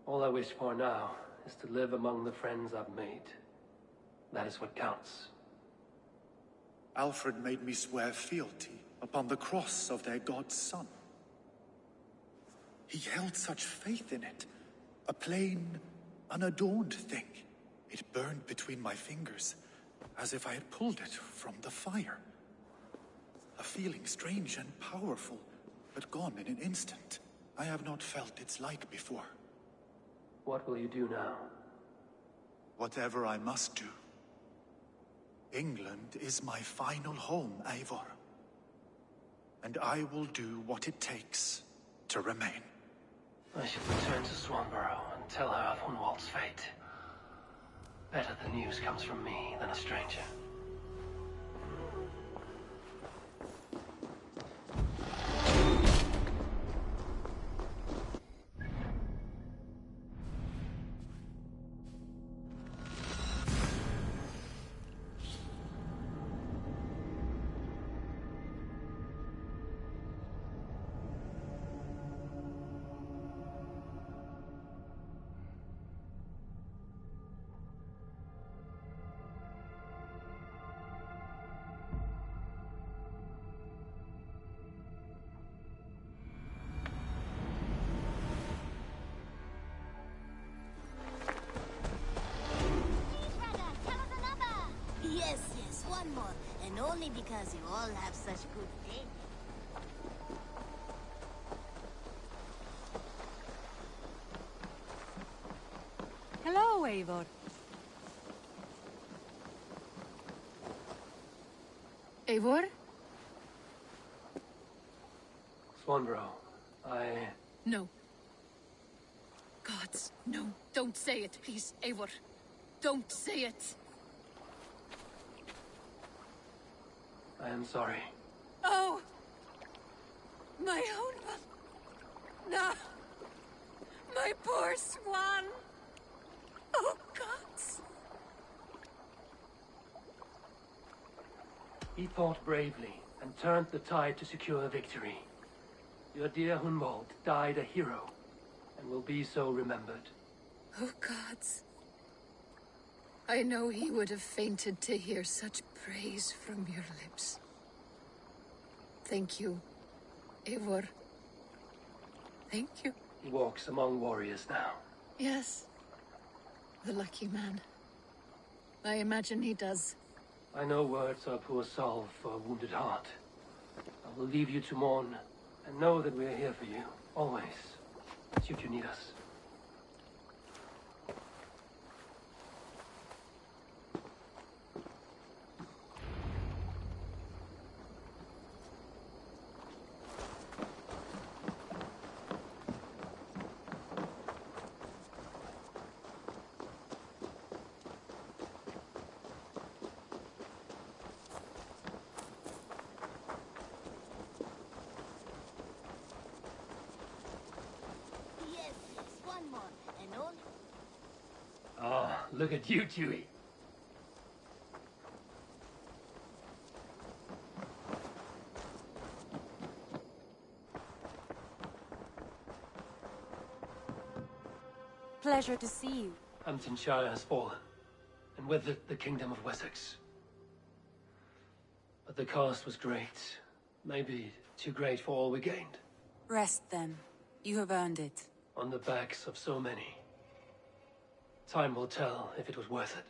All I wish for now is to live among the friends I've made. That is what counts. Alfred made me swear fealty upon the cross of their god's son. He held such faith in it, a plain, unadorned thing. It burned between my fingers, as if I had pulled it from the fire. A feeling strange and powerful, but gone in an instant. I have not felt its like before. What will you do now? Whatever I must do. England is my final home, Eivor. And I will do what it takes to remain. I should return to Swanborough and tell her of Hunwald's fate. Better the news comes from me than a stranger. Only because you all have such good faith. go, Eivor. Eivor? Swanborough, No. Gods, no. Don't say it, please, Eivor. Don't say it. I am sorry. Oh! My own one. No! My poor swan! Oh, gods! He fought bravely and turned the tide to secure a victory. Your dear Hunwald died a hero, and will be so remembered. Oh, gods. I know he would have fainted to hear such praise from your lips. Thank you, Eivor. Thank you. He walks among warriors now. Yes. The lucky man. I imagine he does. I know words are poor salve for a wounded heart. I will leave you to mourn, and know that we are here for you, always, should you need us. Yes, yes, one more. And all. Ah, look at you, Dewey. Pleasure to see you. Hamptonshire has fallen, and with it the Kingdom of Wessex. But the cost was great. Maybe too great for all we gained. Rest then. You have earned it. On the backs of so many. Time will tell if it was worth it.